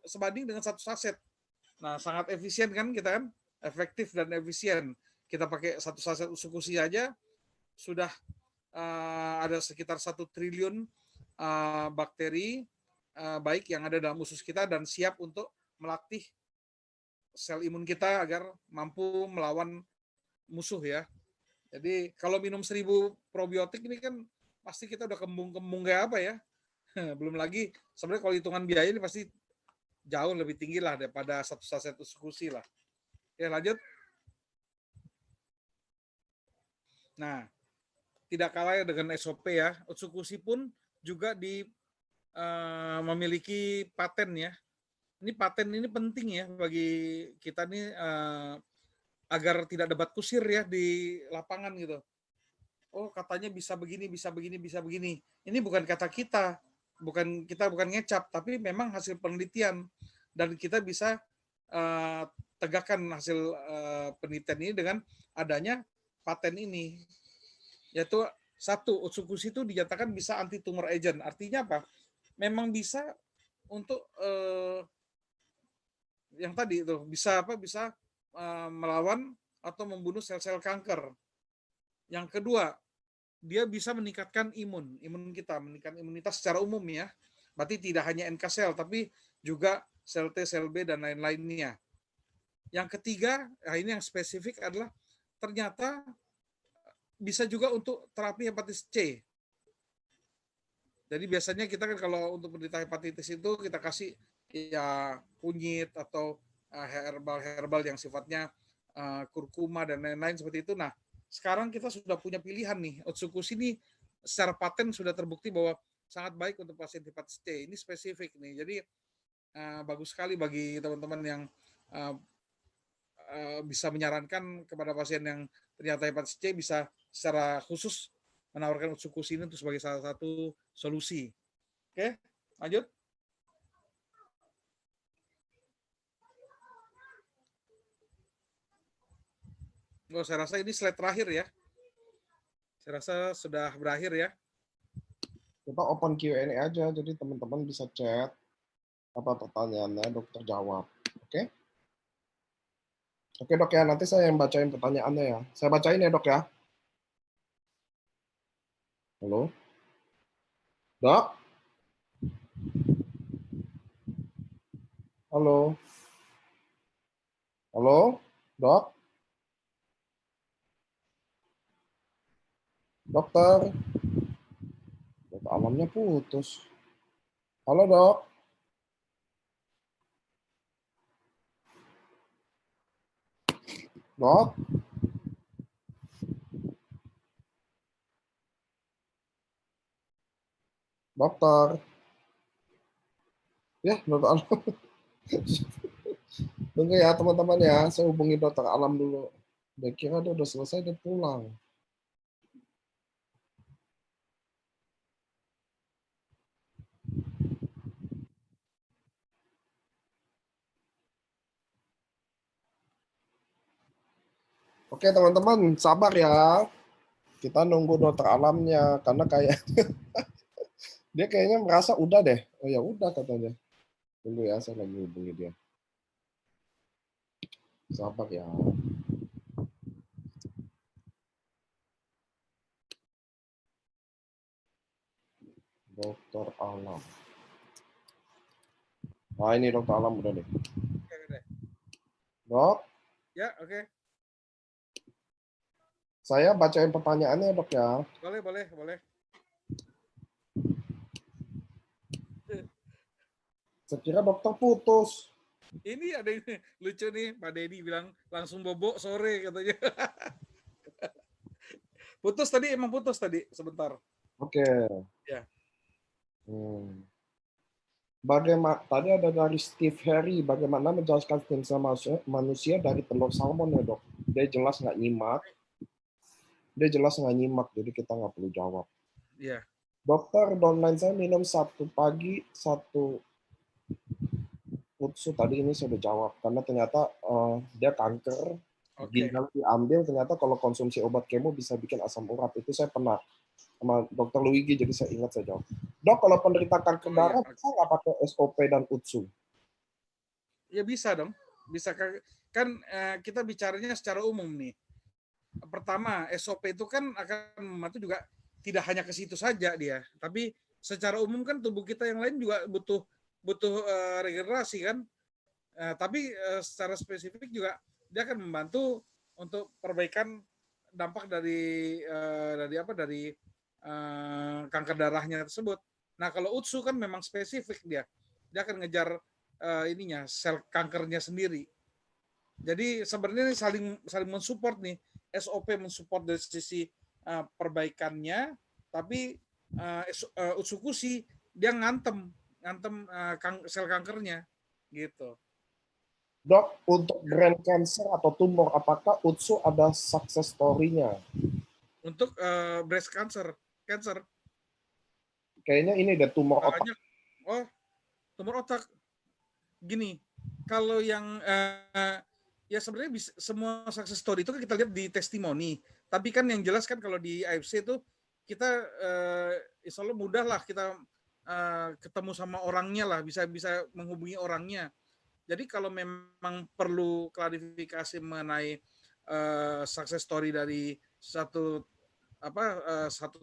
sebanding dengan satu saset. Nah, sangat efisien kan kita kan? Efektif dan efisien. Kita pakai satu saset Utsukushi aja, sudah ada sekitar 1 triliun bakteri baik yang ada dalam usus kita dan siap untuk melatih sel imun kita agar mampu melawan musuh ya. Jadi kalau minum 1000 probiotik ini kan pasti kita udah kembung-kembung kayak apa ya. Belum lagi sebenarnya kalau hitungan biaya ini pasti jauh lebih tinggi lah daripada satu saset Utsukushi lah. Oke, lanjut. Nah, tidak kalah dengan SOP ya, Utsukushi pun juga memiliki paten ya. Ini paten ini penting ya bagi kita nih agar tidak debat kusir ya di lapangan gitu. Oh, katanya bisa begini, bisa begini, bisa begini. Ini bukan kata kita, bukan ngecap, tapi memang hasil penelitian dan kita bisa tegakkan hasil penelitian ini dengan adanya paten ini. Yaitu satu, Utsukushi itu dinyatakan bisa anti tumor agent. Artinya apa? Memang bisa untuk yang tadi itu bisa melawan atau membunuh sel-sel kanker. Yang kedua, dia bisa meningkatkan imun kita, meningkatkan imunitas secara umum ya. Berarti tidak hanya NK sel, tapi juga sel T, sel B, dan lain-lainnya. Yang ketiga, nah ini yang spesifik adalah ternyata bisa juga untuk terapi hepatitis C. Jadi biasanya kita kan kalau untuk penderita hepatitis itu kita kasih ya kunyit atau herbal yang sifatnya kurkuma dan lain-lain seperti itu. Nah, sekarang kita sudah punya pilihan nih. Utsukushi ini secara paten sudah terbukti bahwa sangat baik untuk pasien hepatitis C. Ini spesifik nih. Jadi bagus sekali bagi teman-teman yang bisa menyarankan kepada pasien yang ternyata hepatitis C bisa secara khusus menawarkan Utsukushi ini untuk sebagai salah satu solusi. Oke, lanjut. Oh, saya rasa ini slide terakhir ya. Saya rasa sudah berakhir ya. Kita open Q&A aja, jadi teman-teman bisa chat apa pertanyaannya, dokter jawab. Oke? Oke dok ya, nanti saya yang bacain pertanyaannya ya. Saya bacain ya dok ya. Halo? Dok? Halo? Halo, dok? Dokter? Dok, alamnya putus. Halo, dok? Dok? Dokter? Ya, dokter alam. Tunggu ya, teman-teman ya. Saya hubungi dokter alam dulu. Dia kira dia udah selesai, dia pulang. Oke, teman-teman, sabar ya. Kita nunggu dokter alamnya karena kayak dia kayaknya merasa udah deh. Oh ya udah katanya. Tunggu ya, saya lagi hubungi dia. Sabar ya. Dokter alam. Nah ini dokter alam udah deh. Oke. Dok, Ya, oke. saya bacain pertanyaannya dok ya. Boleh. Saya kira dokter putus. Ini ada ini lucu nih, Pak Dedi bilang langsung bobok sore katanya. Emang putus tadi sebentar. Oke. Ya. Bagaimana tadi ada dari Steve Harry, bagaimana menjelaskan stem manusia dari telur salmon ya dok? Dia jelas nggak nyimak. Jadi kita nggak perlu jawab. Iya. Dokter, downline saya minum satu pagi, satu utsu. Tadi ini saya udah jawab karena ternyata dia kanker, Oke. ginjal diambil. Ternyata kalau konsumsi obat kemo bisa bikin asam urat. Itu saya pernah sama dokter Luigi, jadi saya ingat saya jawab. Dok, kalau penderita kanker Oh iya. darah bisa nggak pakai SOP dan utsu? Ya bisa dong. Bisa kan kita bicaranya secara umum nih. Pertama, SOP itu kan akan membantu juga tidak hanya ke situ saja dia, tapi secara umum kan tubuh kita yang lain juga butuh butuh regenerasi kan. Tapi secara spesifik juga dia akan membantu untuk perbaikan dampak dari kanker darahnya tersebut. Nah kalau UTSU kan memang spesifik dia akan ngejar ininya sel kankernya sendiri. Jadi sebenarnya saling saling mensupport nih. SOP mensupport dari sisi perbaikannya, tapi Utsukushi dia ngantem sel kankernya gitu. Dok, untuk brain cancer atau tumor, apakah utsu ada success story-nya? Untuk breast cancer Kayaknya ini deh, tumor otak. banyak. Oh, tumor otak. Gini, kalau yang ya sebenarnya semua success story itu kan kita lihat di testimoni. Tapi kan yang jelas kan kalau di AFC itu kita insya Allah mudah lah kita ketemu sama orangnya lah, bisa bisa menghubungi orangnya. Jadi kalau memang perlu klarifikasi mengenai success story dari satu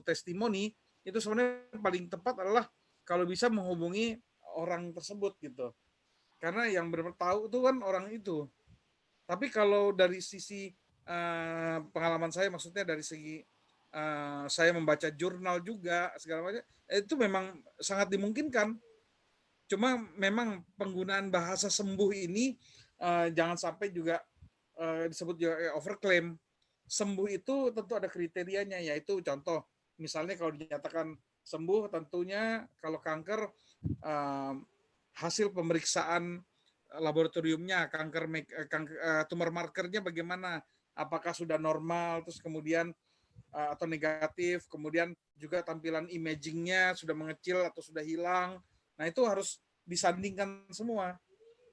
testimoni, itu sebenarnya paling tepat adalah kalau bisa menghubungi orang tersebut gitu. Karena yang benar-benar tahu itu kan orang itu. Tapi kalau dari sisi pengalaman saya, maksudnya dari segi saya membaca jurnal juga segala macam, itu memang sangat dimungkinkan. Cuma memang penggunaan bahasa sembuh ini jangan sampai juga disebut juga overclaim. Sembuh itu tentu ada kriterianya, yaitu contoh misalnya kalau dinyatakan sembuh, tentunya kalau kanker hasil pemeriksaan laboratoriumnya, tumor markernya bagaimana, apakah sudah normal, terus kemudian atau negatif, kemudian juga tampilan imagingnya sudah mengecil atau sudah hilang. Nah itu harus disandingkan semua.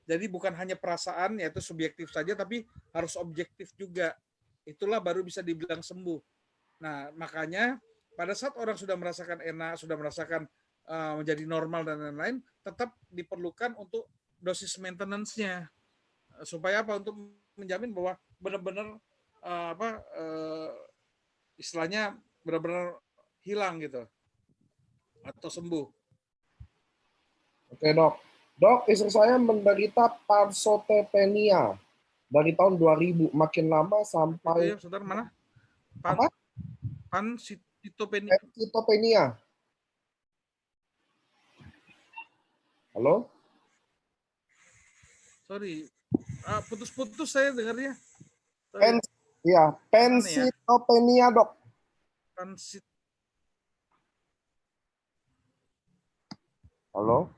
Jadi bukan hanya perasaan, yaitu subjektif saja, tapi harus objektif juga. Itulah baru bisa dibilang sembuh. Nah makanya pada saat orang sudah merasakan enak, sudah merasakan menjadi normal dan lain-lain, tetap diperlukan untuk dosis maintenance-nya. Supaya apa? Untuk menjamin bahwa benar-benar istilahnya benar-benar hilang gitu atau sembuh. Oke dok. Dok, istri saya menderita parsotepenia. dari tahun 2000 makin lama Itu sampai ya, saudara mana? apa? Pansitopenia. Pancytopenia. Halo? Sorry, putus-putus saya dengarnya. Sorry, Pens ya, mana ya? Pancytopenia, Dok. Pansit. Halo?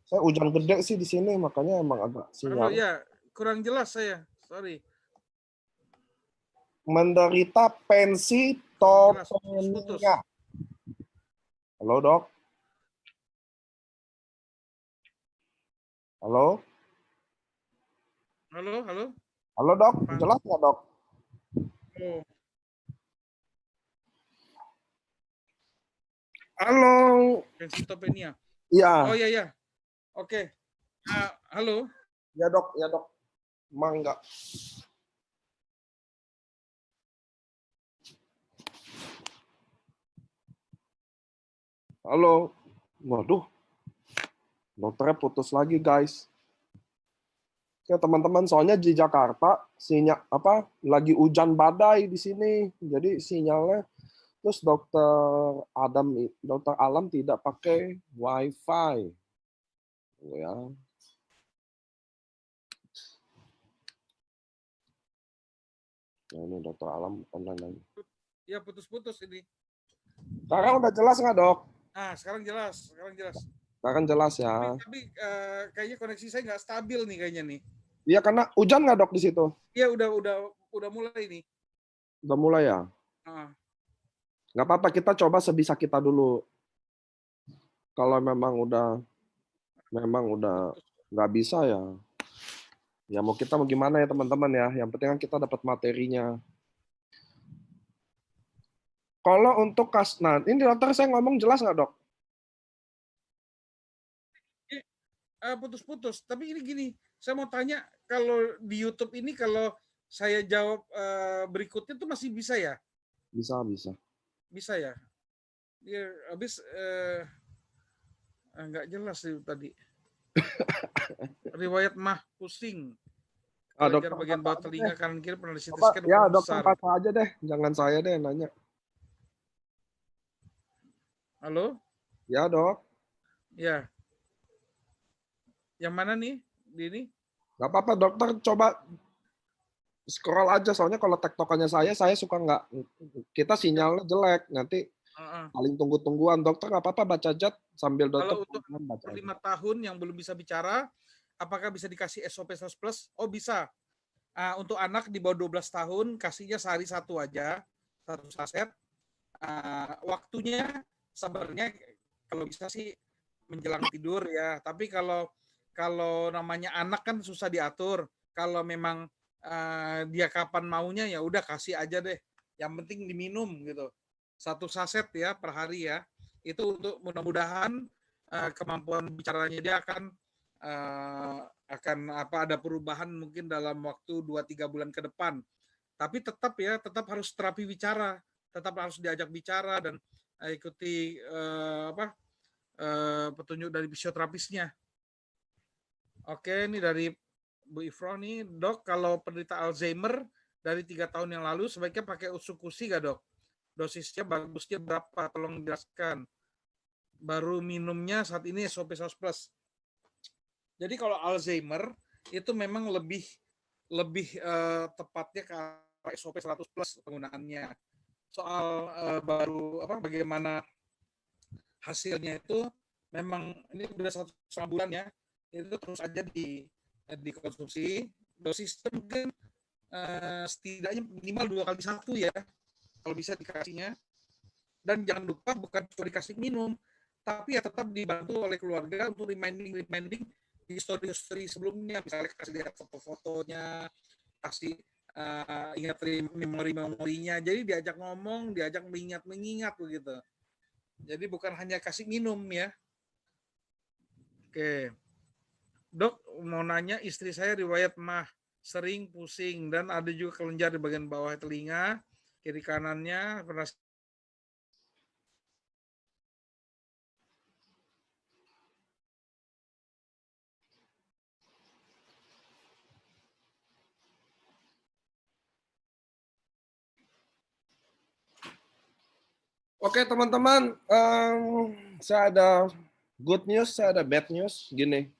Saya hujan gede sih di sini, makanya emang agak Halo, sinyal. ya, kurang jelas saya. Sorry, Menderita kurang jelas. Putus-putus. Pancytopenia. Halo, Dok? Halo? Halo, halo. Halo, Dok? Pan. Jelas nggak, Dok? Oh, Halo? pansitopenia. Oh Iya, ya ya. Oke. Halo. ya, Dok, ya, Dok. Mangga. Halo. Waduh, dokternya putus lagi, guys. Oke, teman-teman, soalnya di Jakarta sinyal apa lagi hujan badai di sini. Jadi sinyalnya terus dokter Alam tidak pakai WiFi. Ya. Nah, ini dokter Alam online lagi. Ya, putus-putus ini. Sekarang udah jelas nggak, Dok? Sekarang jelas, sekarang jelas. Sekarang jelas ya. Tapi kayaknya koneksi saya nggak stabil nih kayaknya nih. Iya, karena hujan nggak, Dok, di situ? Iya, udah mulai nih. Udah mulai ya? Ah, Nggak apa-apa, kita coba sebisa kita dulu. Kalau memang udah putus. nggak bisa ya. Ya mau kita mau gimana ya teman-teman ya. Yang penting kan kita dapat materinya. Kalau untuk nah ini dokter saya ngomong jelas nggak, Dok? Putus-putus. Tapi ini gini, saya mau tanya kalau di YouTube ini kalau saya jawab berikutnya tuh masih bisa ya? Bisa, bisa. Bisa ya? Ya, habis nggak jelas sih tadi. Riwayat mah pusing. Kelenjar Dokter bagian baca bawah aja deh. telinga kanan kiri pernah di CT Coba scan ya ukuran dokter besar. baca aja deh, jangan saya deh nanya. Halo? Ya, Dok. Ya. Yang mana nih? Di ini? Nggak apa-apa, dokter coba scroll aja. Soalnya kalau tektokannya saya suka nggak, kita Ya. sinyalnya jelek. Nanti Uh-uh. paling tunggu-tungguan. Dokter nggak apa-apa baca chat sambil dokter Kalau untuk baca aja. 5 tahun yang belum bisa bicara, apakah bisa dikasih SOP 100 plus? Oh bisa. Untuk anak di bawah 12 tahun, kasihnya sehari satu aja, satu saset. Waktunya sabarnya kalau bisa sih menjelang tidur ya. Tapi kalau namanya anak kan susah diatur. Kalau memang dia kapan maunya ya udah kasih aja deh. Yang penting diminum gitu. Satu saset ya per hari ya. Itu untuk mudah-mudahan kemampuan bicaranya dia akan ada perubahan mungkin dalam waktu 2-3 bulan ke depan. Tapi tetap harus terapi bicara, tetap harus diajak bicara dan ikuti petunjuk dari fisioterapisnya. Oke, ini dari Bu Ifro nih, Dok, kalau penderita Alzheimer dari 3 tahun yang lalu sebaiknya pakai usukusi nggak, Dok? Dosisnya bagusnya berapa? Tolong jelaskan. Baru minumnya saat ini SOP 100 plus. Jadi kalau Alzheimer itu memang lebih tepatnya ke SOP 100 plus penggunaannya. Soal bagaimana hasilnya itu memang ini udah 1,5 bulan ya, itu terus aja dikonsumsi. Dosisnya mungkin setidaknya minimal 2 kali 1 ya, kalau bisa dikasihnya. Dan jangan lupa bukan cuma dikasih minum, tapi ya tetap dibantu oleh keluarga untuk reminding history sebelumnya, misalnya kasih lihat foto-fotonya, kasih ingat memorinya. Jadi diajak ngomong, diajak mengingat begitu. Jadi bukan hanya kasih minum ya. Oke. Dok, mau nanya, istri saya riwayat mah, sering pusing dan ada juga kelenjar di bagian bawah telinga, kiri kanannya pernah. Oke teman-teman, saya ada good news, saya ada bad news. Gini,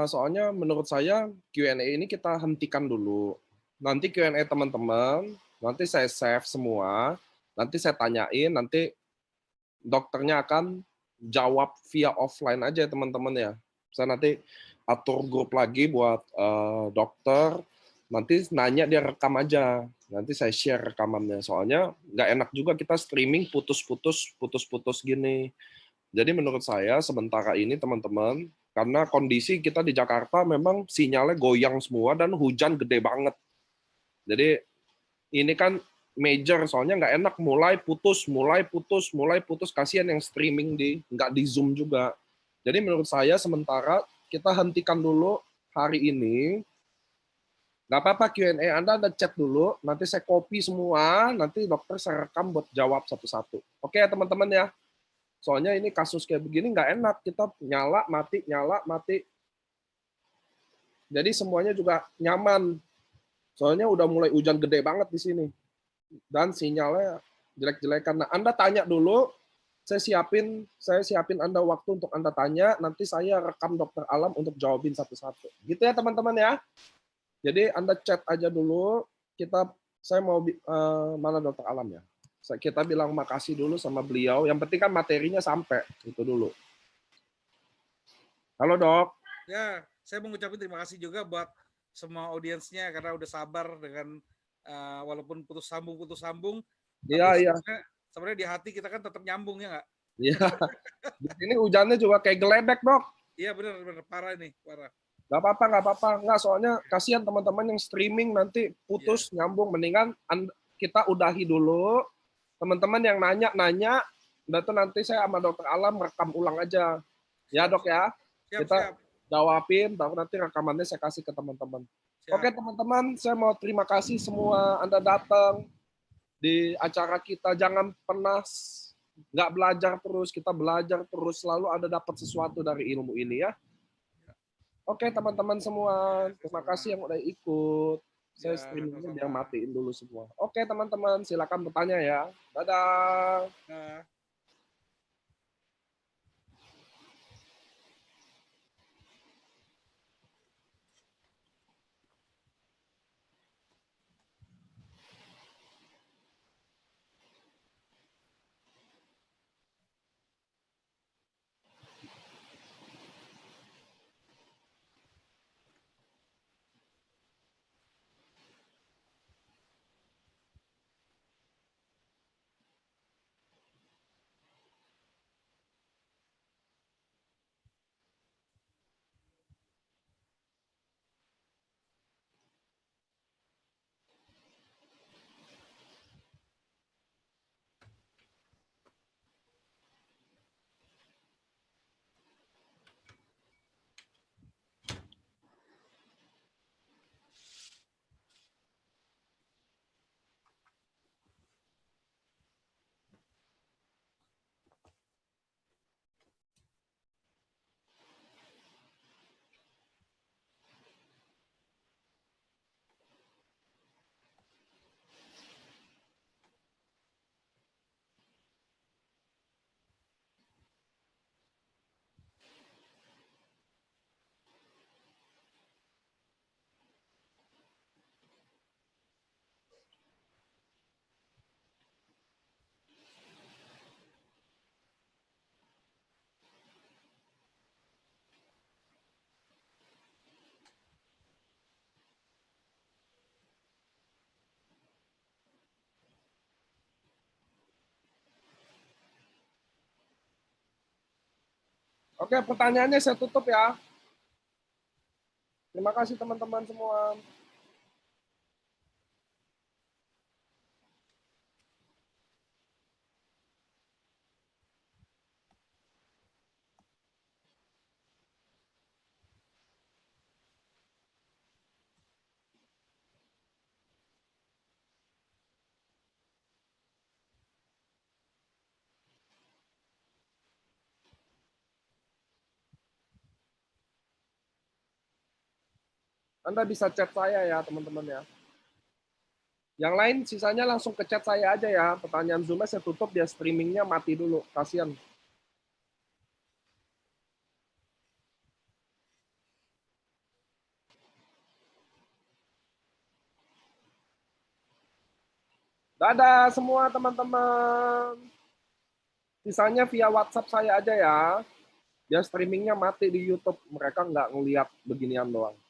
soalnya menurut saya Q&A ini kita hentikan dulu. Nanti Q&A teman-teman, nanti saya save semua, nanti saya tanyain, nanti dokternya akan jawab via offline aja teman-teman ya. Saya nanti atur grup lagi buat dokter, nanti nanya dia rekam aja. Nanti saya share rekamannya. Soalnya nggak enak juga kita streaming putus-putus gini. Jadi menurut saya sementara ini teman-teman, karena kondisi kita di Jakarta memang sinyalnya goyang semua dan hujan gede banget. Jadi ini kan major, soalnya nggak enak mulai putus, kasihan yang streaming nggak di Zoom juga. Jadi menurut saya sementara kita hentikan dulu hari ini. Nggak apa-apa Q&A Anda chat dulu, nanti saya copy semua, nanti dokter saya rekam buat jawab satu-satu. Oke ya teman-teman ya. Soalnya ini kasus kayak begini nggak enak, kita nyala, mati. Jadi semuanya juga nyaman. Soalnya udah mulai hujan gede banget di sini. Dan sinyalnya jelek-jelekan. Nah, Anda tanya dulu, saya siapin Anda waktu untuk Anda tanya, nanti saya rekam dokter Alam untuk jawabin satu-satu. Gitu ya teman-teman ya. Jadi Anda chat aja dulu, saya mau mana dokter Alam ya. Kita bilang makasih dulu sama beliau. Yang penting kan materinya sampai itu dulu. Halo dok. Ya, saya mengucapkan terima kasih juga buat semua audiensnya karena udah sabar dengan walaupun putus sambung, Iya tapi iya. sebenarnya di hati kita kan tetap nyambung ya nggak? Iya. Di sini hujannya juga kayak geledek dok. Iya benar parah nih parah. Nggak apa-apa. Nggak, soalnya kasihan teman-teman yang streaming nanti Iya. putus nyambung. Mendingan kita udahi dulu. Teman-teman yang nanya, udah tuh nanti saya sama dokter Alam rekam ulang aja. Ya Siap dok siap ya. siap Kita siap jawabin, baru nanti rekamannya saya kasih ke teman-teman. Oke siap. teman-teman, saya mau terima kasih semua Anda datang di acara kita. Jangan pernah nggak belajar terus, kita belajar terus. Selalu ada dapat sesuatu dari ilmu ini ya. Oke teman-teman semua, Ya, terima sama. kasih yang udah ikut. Saya Ya, streamingnya biar sama-sama. matiin dulu semua. Oke teman-teman, silakan bertanya ya. Dadah. Nah. Oke, pertanyaannya saya tutup ya. Terima kasih teman-teman semua. Anda bisa chat saya ya teman-teman ya. Yang lain sisanya langsung ke chat saya aja ya. Pertanyaan Zoom-nya saya tutup, dia streamingnya mati dulu. Kasihan. Dadah semua teman-teman. Sisanya via WhatsApp saya aja ya. Dia streamingnya mati di YouTube. Mereka nggak ngeliat beginian doang.